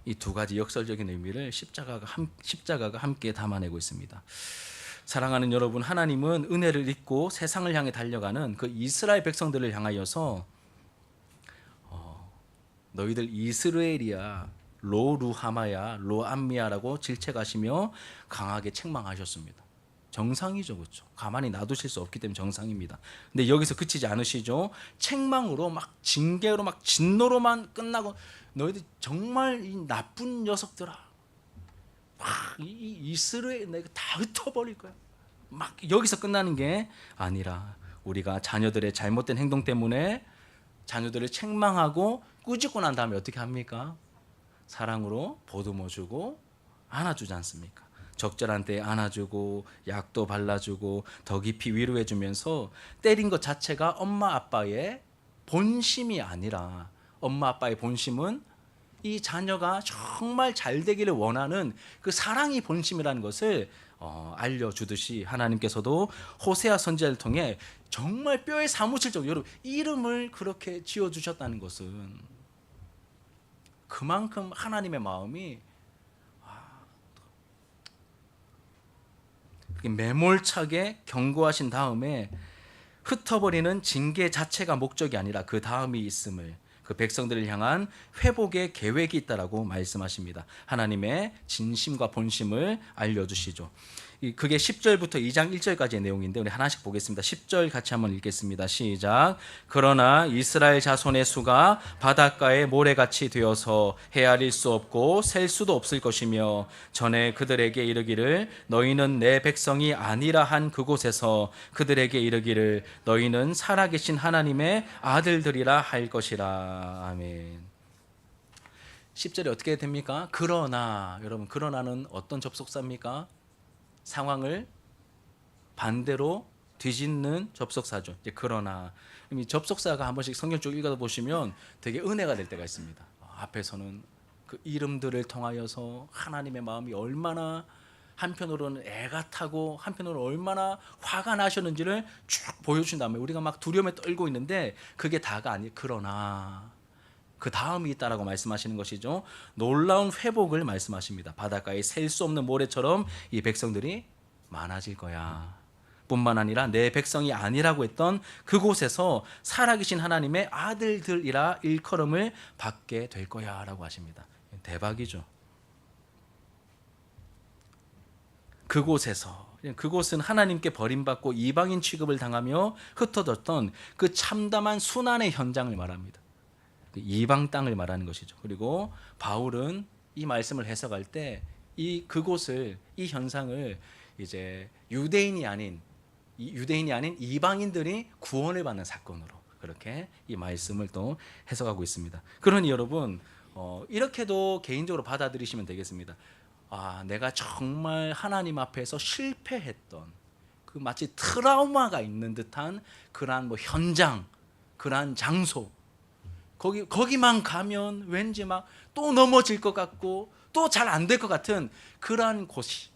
이 두 가지 역설적인 의미를 십자가가 함께 담아내고 있습니다. 사랑하는 여러분, 하나님은 은혜를 잊고 세상을 향해 달려가는 그 이스라엘 백성들을 향하여서 너희들 이스라엘이야, 로루하마야, 로암미야라고 질책하시며 강하게 책망하셨습니다. 정상이죠, 그렇죠? 가만히 놔두실 수 없기 때문에 정상입니다. 근데 여기서 그치지 않으시죠? 책망으로 막 징계로 막 진노로만 끝나고 너희들 정말 이 나쁜 녀석들아, 막 이 이스라엘 내가 다 흩어버릴 거야. 막 여기서 끝나는 게 아니라 우리가 자녀들의 잘못된 행동 때문에 자녀들을 책망하고 꾸짖고 난 다음에 어떻게 합니까? 사랑으로 보듬어주고 안아주지 않습니까? 적절한 때에 안아주고 약도 발라주고 더 깊이 위로해주면서 때린 것 자체가 엄마 아빠의 본심이 아니라 엄마 아빠의 본심은 이 자녀가 정말 잘 되기를 원하는 그 사랑이 본심이라는 것을 알려주듯이 하나님께서도 호세아 선지자를 통해 정말 뼈에 사무칠 정도로 여러분 이름을 그렇게 지어주셨다는 것은 그만큼 하나님의 마음이 매몰차게 경고하신 다음에 흩어버리는 징계 자체가 목적이 아니라 그 다음이 있음을, 그 백성들을 향한 회복의 계획이 있다라고 말씀하십니다. 하나님의 진심과 본심을 알려주시죠. 그게 10절부터 2장 1절까지의 내용인데 우리 하나씩 보겠습니다. 10절 같이 한번 읽겠습니다. 시작. 그러나 이스라엘 자손의 수가 바닷가의 모래같이 되어서 헤아릴 수 없고 셀 수도 없을 것이며 전에 그들에게 이르기를 너희는 내 백성이 아니라 한 그곳에서 그들에게 이르기를 너희는 살아계신 하나님의 아들들이라 할 것이라. 아멘. 10절이 어떻게 됩니까? 그러나, 여러분, 그러나는 어떤 접속사입니까? 상황을 반대로 뒤집는 접속사죠. 이제 그러나 이 접속사가 한 번씩 성경 쪽 읽어 보시면 되게 은혜가 될 때가 있습니다. 앞에서는 그 이름들을 통하여서 하나님의 마음이 얼마나 한편으로는 애가 타고 한편으로는 얼마나 화가 나셨는지를 쭉 보여준 다음에 우리가 막 두려움에 떨고 있는데 그게 다가 아니 그러나 그 다음이 있다라고 말씀하시는 것이죠. 놀라운 회복을 말씀하십니다. 바닷가에 셀 수 없는 모래처럼 이 백성들이 많아질 거야. 뿐만 아니라 내 백성이 아니라고 했던 그곳에서 살아계신 하나님의 아들들이라 일컬음을 받게 될 거야 라고 하십니다. 대박이죠. 그곳은 하나님께 버림받고 이방인 취급을 당하며 흩어졌던 그 참담한 순환의 현장을 말합니다. 그 이방 땅을 말하는 것이죠. 그리고 바울은 이 말씀을 해석할 때 이 현상을 이제 유대인이 아닌 이방인들이 구원을 받는 사건으로 그렇게 이 말씀을 또 해석하고 있습니다. 그러니 여러분 이렇게도 개인적으로 받아들이시면 되겠습니다. 내가 정말 하나님 앞에서 실패했던 그 마치 트라우마가 있는 듯한 그러한 현장, 그러한 장소, 거기만 가면 왠지 막 또 넘어질 것 같고 또 잘 안 될 것 같은 그러한 곳이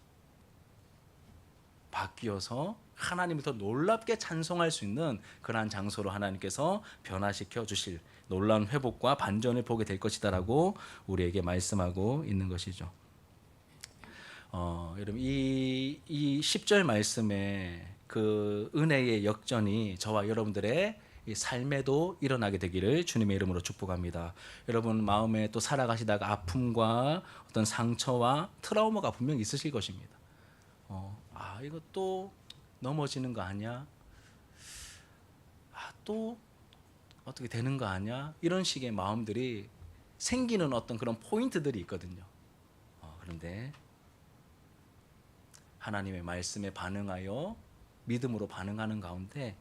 바뀌어서 하나님을 더 놀랍게 찬송할 수 있는 그러한 장소로 하나님께서 변화시켜 주실 놀라운 회복과 반전을 보게 될 것이다라고 우리에게 말씀하고 있는 것이죠. 여러분 이 10절 말씀에 그 은혜의 역전이 저와 여러분들의 이 삶에도 일어나게 되기를 주님의 이름으로 축복합니다. 여러분 마음에 또 살아가시다가 아픔과 어떤 상처와 트라우마가 분명히 있으실 것입니다. 이거 또 넘어지는 거 아니야? 또 어떻게 되는 거 아니야? 이런 식의 마음들이 생기는 어떤 그런 포인트들이 있거든요. 그런데 하나님의 말씀에 반응하여 믿음으로 반응하는 가운데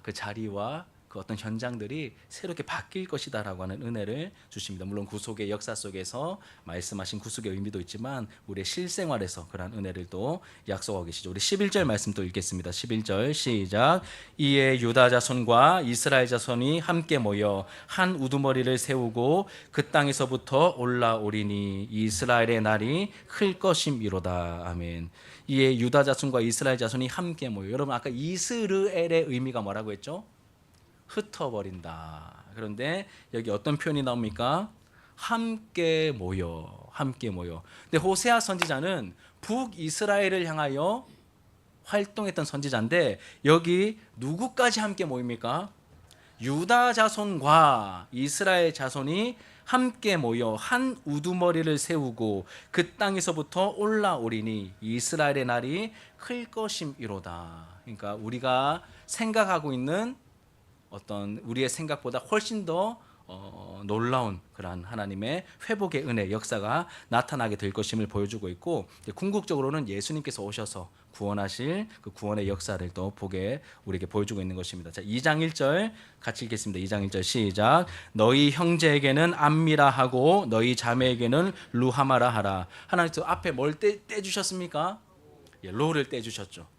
그 자리와 그 어떤 현장들이 새롭게 바뀔 것이다라고 하는 은혜를 주십니다. 물론 구속의 역사 속에서 말씀하신 구속의 의미도 있지만 우리의 실생활에서 그러한 은혜를 또 약속하고 계시죠. 우리 11절 말씀 또 읽겠습니다. 11절 시작. 이에 유다 자손과 이스라엘 자손이 함께 모여 한 우두머리를 세우고 그 땅에서부터 올라오리니 이스라엘의 날이 클 것임이로다. 아멘. 이에 유다 자손과 이스라엘 자손이 함께 모여. 여러분 아까 이스르엘의 의미가 뭐라고 했죠? 흩어버린다. 그런데 여기 어떤 표현이 나옵니까? 함께 모여. 근데 호세아 선지자는 북이스라엘을 향하여 활동했던 선지자인데 여기 누구까지 함께 모입니까? 유다 자손과 이스라엘 자손이 함께 모여 한 우두머리를 세우고 그 땅에서부터 올라오리니 이스라엘의 날이 클 것임이로다. 그러니까 우리가 생각하고 있는 어떤 우리의 생각보다 훨씬 더 놀라운 그러한 하나님의 회복의 은혜 역사가 나타나게 될 것임을 보여주고 있고 궁극적으로는 예수님께서 오셔서 구원하실 그 구원의 역사를 또 우리에게 보여주고 있는 것입니다. 자, 2장 1절 같이 읽겠습니다. 2장 1절 시작. 너희 형제에게는 암미라 하고 너희 자매에게는 루하마라 하라. 하나님께서 앞에 뭘 떼주셨습니까? 로를 떼주셨죠.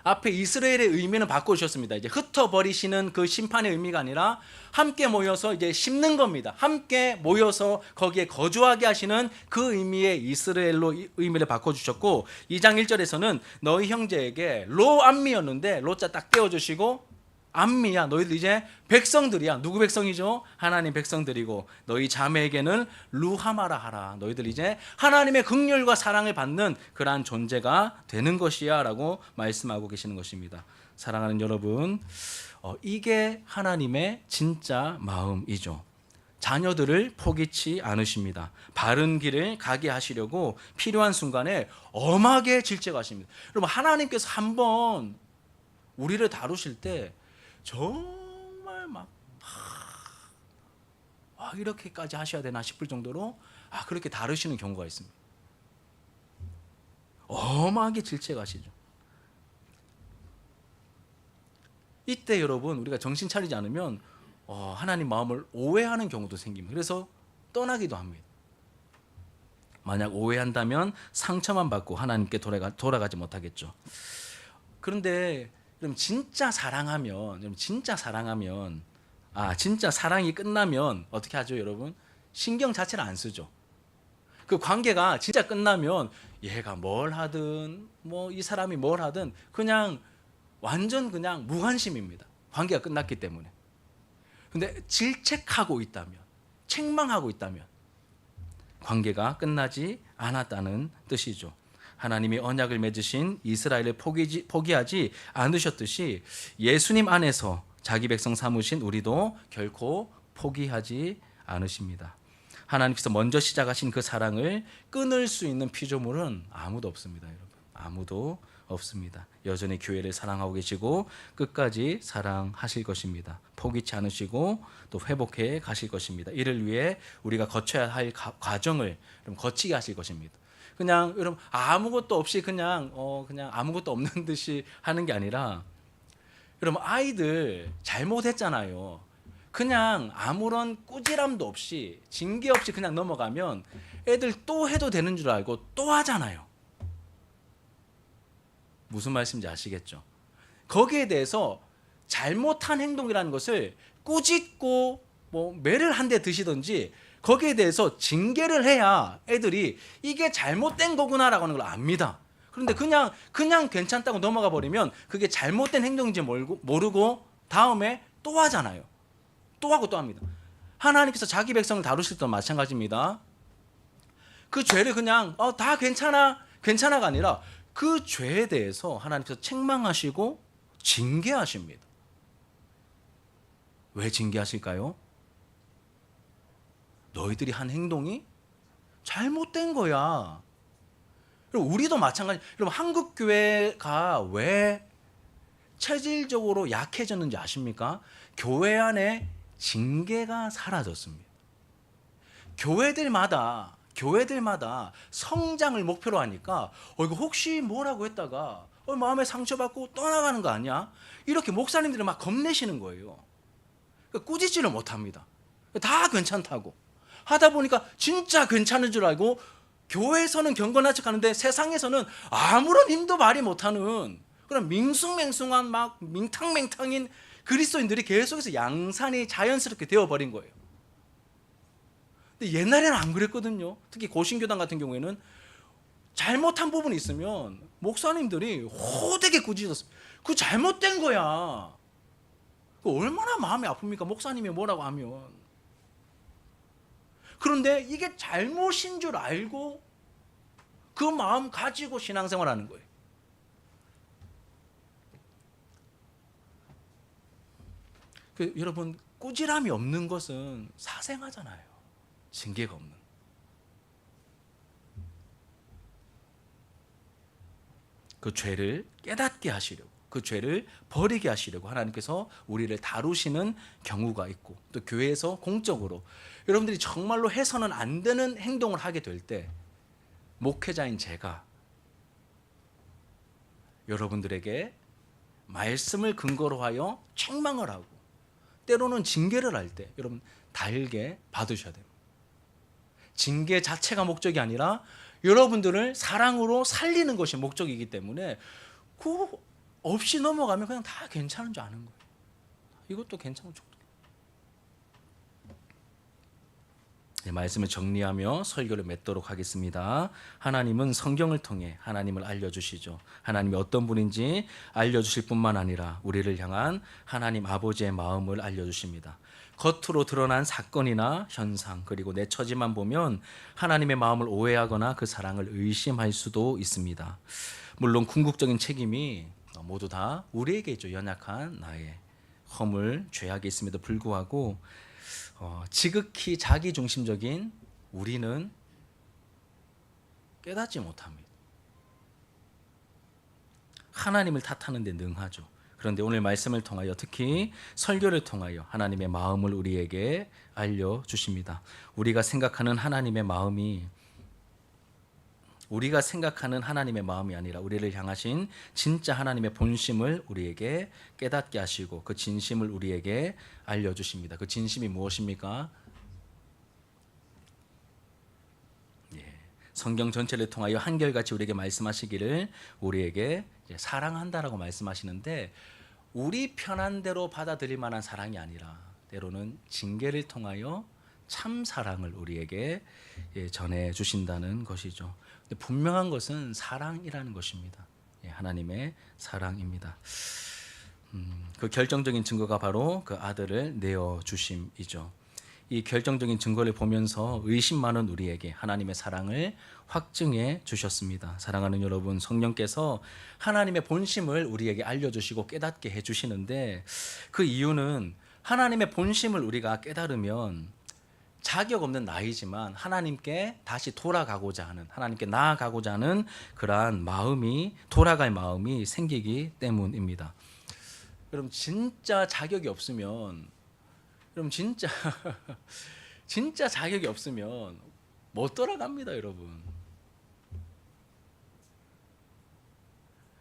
앞에 이스라엘의 의미는 바꿔주셨습니다. 이제 흩어버리시는 그 심판의 의미가 아니라 함께 모여서 이제 심는 겁니다. 함께 모여서 거기에 거주하게 하시는 그 의미의 이스라엘로 의미를 바꿔주셨고 2장 1절에서는 너희 형제에게 로 암미였는데 로자 딱 떼어주시고 암미야 너희들 이제 백성들이야. 누구 백성이죠? 하나님 백성들이고 너희 자매에게는 루하마라 하라. 너희들 이제 하나님의 긍휼과 사랑을 받는 그러한 존재가 되는 것이야 라고 말씀하고 계시는 것입니다. 사랑하는 여러분 이게 하나님의 진짜 마음이죠. 자녀들을 포기치 않으십니다. 바른 길을 가게 하시려고 필요한 순간에 엄하게 질책하십니다. 여러분 하나님께서 한번 우리를 다루실 때 정말 이렇게까지 하셔야 되나 싶을 정도로 그렇게 다루시는 경우가 있습니다. 엄하게 질책하시죠. 이때 여러분 우리가 정신 차리지 않으면 하나님 마음을 오해하는 경우도 생깁니다. 그래서 떠나기도 합니다. 만약 오해한다면 상처만 받고 하나님께 돌아가지 못하겠죠. 그런데 그럼 진짜 사랑하면 진짜 사랑이 끝나면 어떻게 하죠, 여러분? 신경 자체를 안 쓰죠. 그 관계가 진짜 끝나면 얘가 뭘 하든 이 사람이 뭘 하든 완전 무관심입니다. 관계가 끝났기 때문에. 근데 질책하고 있다면, 책망하고 있다면 관계가 끝나지 않았다는 뜻이죠. 하나님이 언약을 맺으신 이스라엘을 포기하지 않으셨듯이 예수님 안에서 자기 백성 삼으신 우리도 결코 포기하지 않으십니다. 하나님께서 먼저 시작하신 그 사랑을 끊을 수 있는 피조물은 아무도 없습니다, 여러분. 아무도 없습니다. 여전히 교회를 사랑하고 계시고 끝까지 사랑하실 것입니다. 포기치 않으시고 또 회복해 가실 것입니다. 이를 위해 우리가 거쳐야 할 과정을 좀 거치게 하실 것입니다. 그냥 여러분 아무것도 없이 그냥 아무것도 없는 듯이 하는 게 아니라, 여러분 아이들 잘못했잖아요. 그냥 아무런 꾸지람도 없이 징계 없이 그냥 넘어가면 애들 또 해도 되는 줄 알고 또 하잖아요. 무슨 말씀인지 아시겠죠? 거기에 대해서 잘못한 행동이라는 것을 꾸짖고 매를 한 대 드시든지 거기에 대해서 징계를 해야 애들이 이게 잘못된 거구나라고 하는 걸 압니다. 그런데 그냥 괜찮다고 넘어가 버리면 그게 잘못된 행동인지 모르고 다음에 또 하잖아요. 또 하고 또 합니다. 하나님께서 자기 백성을 다루실 때도 마찬가지입니다. 그 죄를 그냥 다 괜찮아가 아니라 그 죄에 대해서 하나님께서 책망하시고 징계하십니다. 왜 징계하실까요? 너희들이 한 행동이 잘못된 거야. 그리고 우리도 마찬가지. 여러분 한국 교회가 왜 체질적으로 약해졌는지 아십니까? 교회 안에 징계가 사라졌습니다. 교회들마다 성장을 목표로 하니까 이거 혹시 뭐라고 했다가 마음에 상처받고 떠나가는 거 아니야? 이렇게 목사님들이 막 겁내시는 거예요. 꾸짖지를 못합니다. 다 괜찮다고 하다 보니까 진짜 괜찮은 줄 알고 교회에서는 경건한 척하는데 세상에서는 아무런 힘도 발휘 못하는 그런 밍숭맹숭한 막 밍탕맹탕인 그리스도인들이 계속해서 양산이 자연스럽게 되어버린 거예요. 근데 옛날에는 안 그랬거든요. 특히 고신교단 같은 경우에는 잘못한 부분이 있으면 목사님들이 호되게 꾸짖었어요. 그거 잘못된 거야. 그거 얼마나 마음이 아픕니까? 목사님이 뭐라고 하면. 그런데 이게 잘못인 줄 알고 그 마음 가지고 신앙생활하는 거예요. 여러분 꾸지람이 없는 것은 사생하잖아요. 징계가 없는. 그 죄를 깨닫게 하시려고, 그 죄를 버리게 하시려고 하나님께서 우리를 다루시는 경우가 있고, 또 교회에서 공적으로 여러분들이 정말로 해서는 안 되는 행동을 하게 될 때 목회자인 제가 여러분들에게 말씀을 근거로 하여 책망을 하고 때로는 징계를 할 때 여러분 달게 받으셔야 됩니다. 징계 자체가 목적이 아니라 여러분들을 사랑으로 살리는 것이 목적이기 때문에 그 없이 넘어가면 그냥 다 괜찮은 줄 아는 거예요. 이것도 괜찮은 정도. 네, 말씀을 정리하며 설교를 맺도록 하겠습니다. 하나님은 성경을 통해 하나님을 알려주시죠. 하나님이 어떤 분인지 알려주실 뿐만 아니라 우리를 향한 하나님 아버지의 마음을 알려주십니다. 겉으로 드러난 사건이나 현상 그리고 내 처지만 보면 하나님의 마음을 오해하거나 그 사랑을 의심할 수도 있습니다. 물론 궁극적인 책임이 모두 다 우리에게 있죠. 연약한 나의 허물, 죄악이 있음에도 불구하고 지극히 자기중심적인 우리는 깨닫지 못합니다. 하나님을 탓하는 데 능하죠. 그런데 오늘 말씀을 통하여 특히 설교를 통하여 하나님의 마음을 우리에게 알려주십니다. 우리가 생각하는 하나님의 마음이 아니라 우리를 향하신 진짜 하나님의 본심을 우리에게 깨닫게 하시고 그 진심을 우리에게 알려주십니다. 그 진심이 무엇입니까? 성경 전체를 통하여 한결같이 우리에게 말씀하시기를 우리에게 사랑한다라고 말씀하시는데 우리 편한 대로 받아들일 만한 사랑이 아니라 때로는 징계를 통하여 참 사랑을 우리에게 전해 주신다는 것이죠. 근데 분명한 것은 사랑이라는 것입니다. 하나님의 사랑입니다. 그 결정적인 증거가 바로 그 아들을 내어 주심이죠. 이 결정적인 증거를 보면서 의심 많은 우리에게 하나님의 사랑을 확증해 주셨습니다. 사랑하는 여러분, 성령께서 하나님의 본심을 우리에게 알려주시고 깨닫게 해주시는데, 그 이유는 하나님의 본심을 우리가 깨달으면 자격 없는 나이지만 하나님께 다시 돌아가고자 하는, 하나님께 나아가고자 하는 그러한 마음이, 돌아갈 마음이 생기기 때문입니다. 여러분, 진짜 자격이 없으면, 여러분 진짜 진짜 자격이 없으면 못 돌아갑니다, 여러분.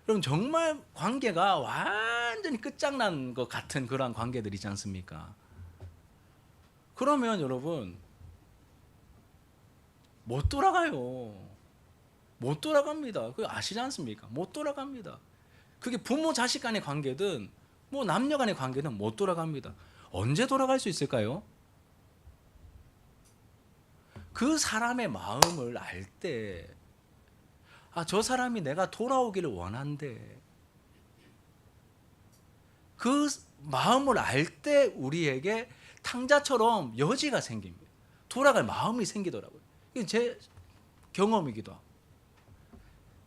여러분, 정말 관계가 완전히 끝장난 것 같은 그러한 관계들이지 않습니까? 그러면 여러분 못 돌아가요. 못 돌아갑니다. 그거 아시지 않습니까? 못 돌아갑니다. 그게 부모 자식 간의 관계든 뭐 남녀 간의 관계든 못 돌아갑니다. 언제 돌아갈 수 있을까요? 그 사람의 마음을 알 때, 아, 저 사람이 내가 돌아오기를 원한대. 그 마음을 알 때 우리에게 탕자처럼 여지가 생깁니다. 돌아갈 마음이 생기더라고요. 이게 제 경험이기도 하고.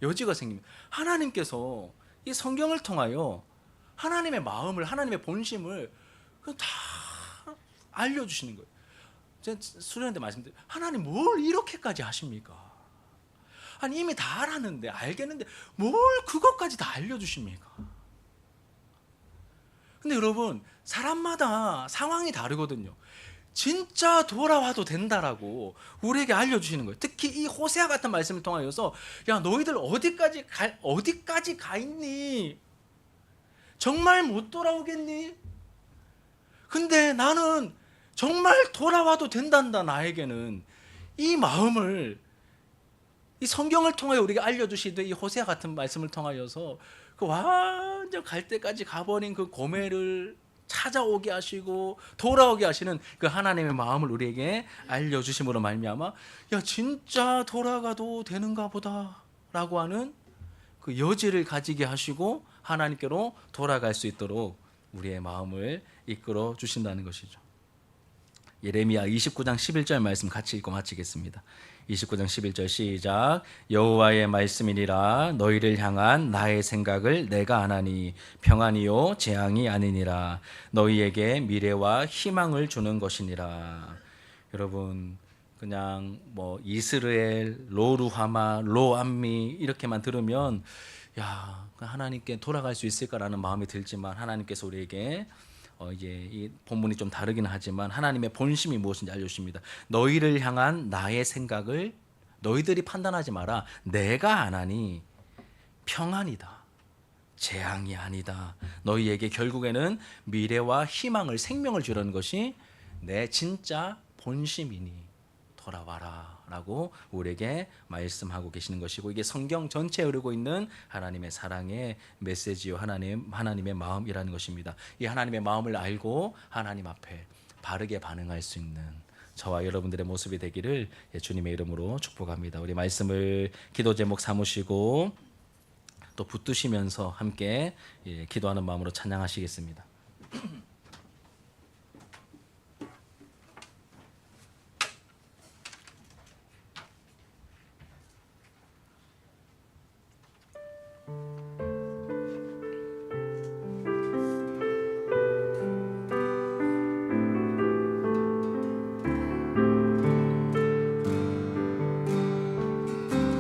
여지가 생깁니다. 하나님께서 이 성경을 통하여 하나님의 마음을, 하나님의 본심을 다 알려주시는 거예요. 제가 수련회 때 말씀드린, 하나님 뭘 이렇게까지 하십니까? 아니 이미 다 알았는데, 알겠는데 뭘 그것까지 다 알려주십니까? 근데 여러분, 사람마다 상황이 다르거든요. 진짜 돌아와도 된다라고 우리에게 알려주시는 거예요. 특히 이 호세아 같은 말씀을 통하여서, 야, 너희들 어디까지 가 있니? 정말 못 돌아오겠니? 근데 나는 정말 돌아와도 된단다. 나에게는 이 마음을, 이 성경을 통하여 우리가 알려주시던 이 호세아 같은 말씀을 통하여서 그 완전 갈 때까지 가버린 그 고매를 찾아오게 하시고 돌아오게 하시는 그 하나님의 마음을 우리에게 알려주심으로 말미암아, 야, 진짜 돌아가도 되는가 보다라고 하는 그 여지를 가지게 하시고 하나님께로 돌아갈 수 있도록 우리의 마음을 이끌어 주신다는 것이죠. 예레미야 29장 11절 말씀 같이 읽고 마치겠습니다. 29장 11절 시작. 여호와의 말씀이니라. 너희를 향한 나의 생각을 내가 아나니 평안이요 재앙이 아니니라. 너희에게 미래와 희망을 주는 것이니라. 여러분, 그냥 뭐 이스라엘, 로루하마, 로암미 이렇게만 들으면, 야, 하나님께 돌아갈 수 있을까라는 마음이 들지만, 하나님께서 우리에게 이제 이 본문이 좀 다르긴 하지만 하나님의 본심이 무엇인지 알려주십니다. 너희를 향한 나의 생각을 너희들이 판단하지 마라. 내가 아나니 평안이다, 재앙이 아니다. 너희에게 결국에는 미래와 희망을, 생명을 주려는 것이 내 진짜 본심이니 돌아와라 라고 우리에게 말씀하고 계시는 것이고, 이게 성경 전체에 흐르고 있는 하나님의 사랑의 메시지요, 하나님의 마음이라는 것입니다. 이 하나님의 마음을 알고 하나님 앞에 바르게 반응할 수 있는 저와 여러분들의 모습이 되기를 주님의 이름으로 축복합니다. 우리 말씀을 기도 제목 삼으시고 또 붙드시면서 함께 기도하는 마음으로 찬양하시겠습니다.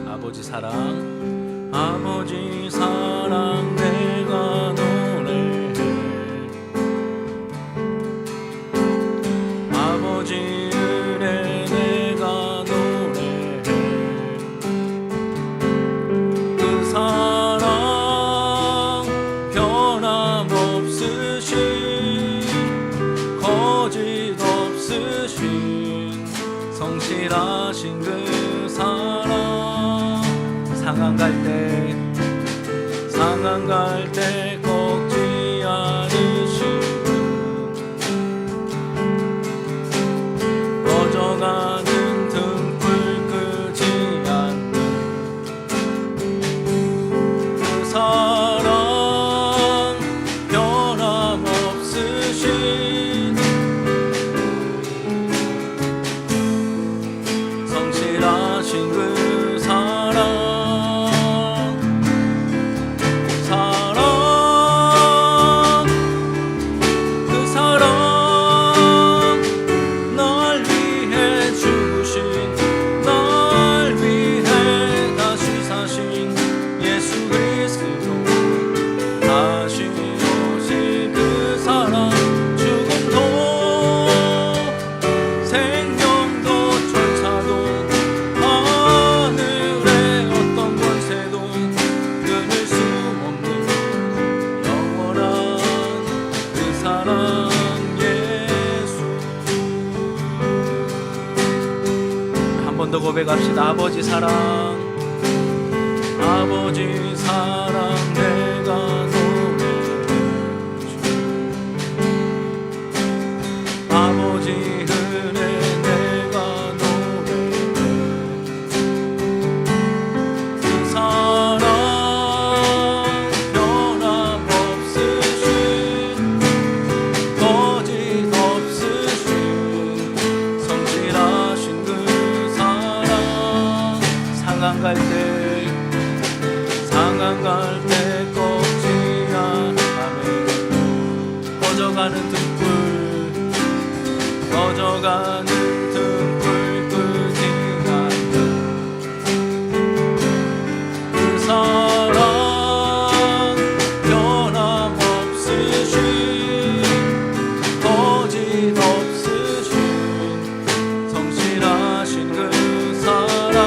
아버지 사랑, 아버지 사랑 내가 노래해. 아버지 은혜 내가 노래해. 그 사랑 변함없으신, 거짓 없으신, 성실하신 그 사랑. 상한 갈 때 꺾지 않으시고 꺼져가는 등불 끄지 않는 그 사랑 변함없으신, 예수 그리스도 다시 오실 그 사랑 죽음도 생명도 천사도 하늘의 어떤 권세도 끊을 수 없는 영원한 그 사랑 예수. 한 번 더 고백합시다. 아버지 사랑, 아버지 사랑 내가 노래해주. 아버지 은혜 내가 노래해. 그 사랑 변함없으신 거짓 없으신 성실하신 그 사랑. 상한 갈 때 꺾지 않아매. 꺼져가는 등불 끄지 않는 그 사랑 변함없으신 거짓 없으신 성실하신 그 사랑.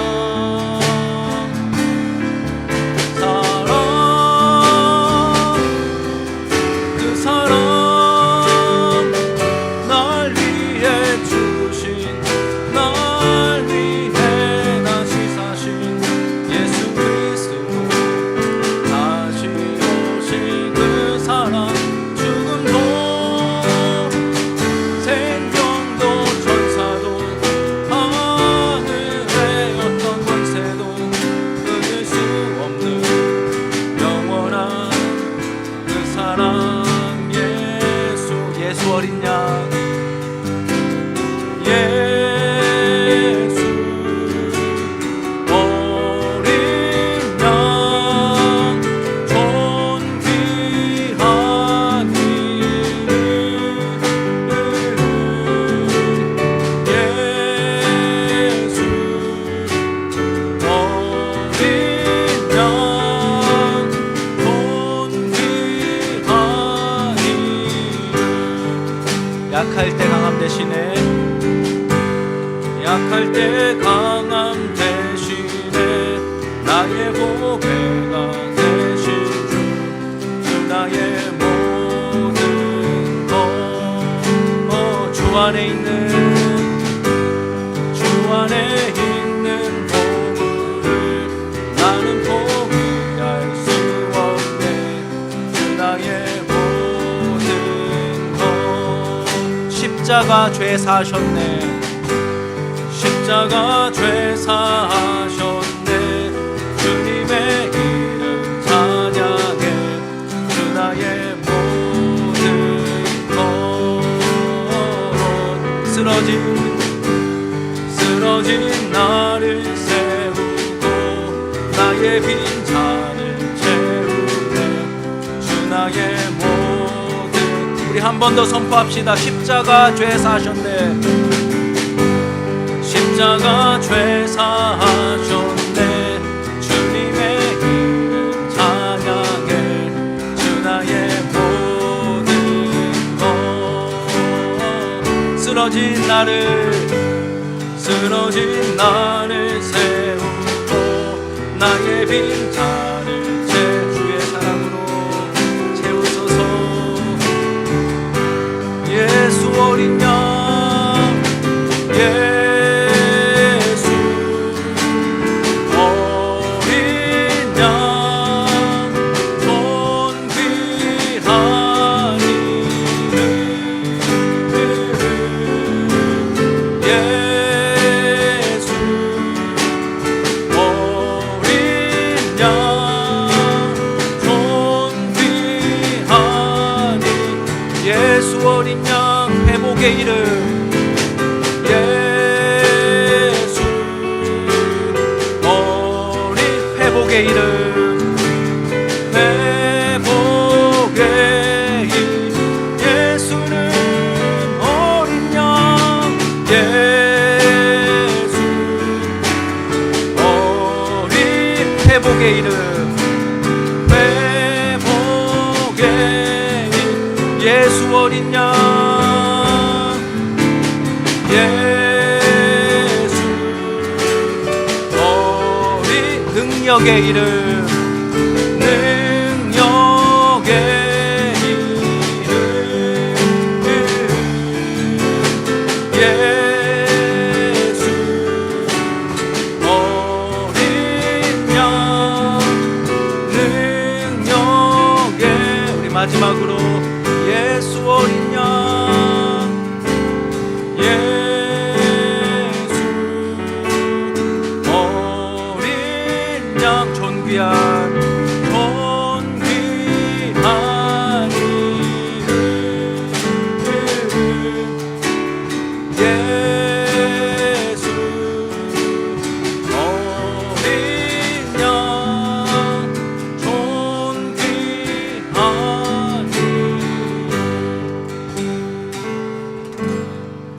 약할 때 강함 대신에, 약할 때 강함 대신에 나의 보배가 되신 주 나의 모든 것. 주 안에 있는 보물을 나는 포기할 수 없네. 주 나의 십자가 죄 사셨네. 십자가 죄 사셨네. 주님의 이름 찬양해. 주 나의 모든 것. 쓰러진 나를 세우고 나의 빈잔을 채우네. 주 나의 모든. 우리 한 번 더 선포합시다. 십자가 죄 사셨네. 십자가 죄 사셨네. 주님의 이름 찬양해. 주 나의 모든 것. 쓰러진 나를 세우고 나의 빈잔을 주의 사랑으로 채우소서. 예수 어린 양, 예수 어린 양, 존귀한 이름. 예수 어린 양, 존귀한 이름. 예수 어린 양, 회복의 이름. 예수 어린 회복의 이름. 회복의 이름. 예수는 어린 양. 예수 어린 회복의 이름. 어린 양 예수 어린 능력의 이름 능력의 이름 예수 어린 양 능력의 우리 마지막으로 예수 어린 양 예수 어린 양 존귀한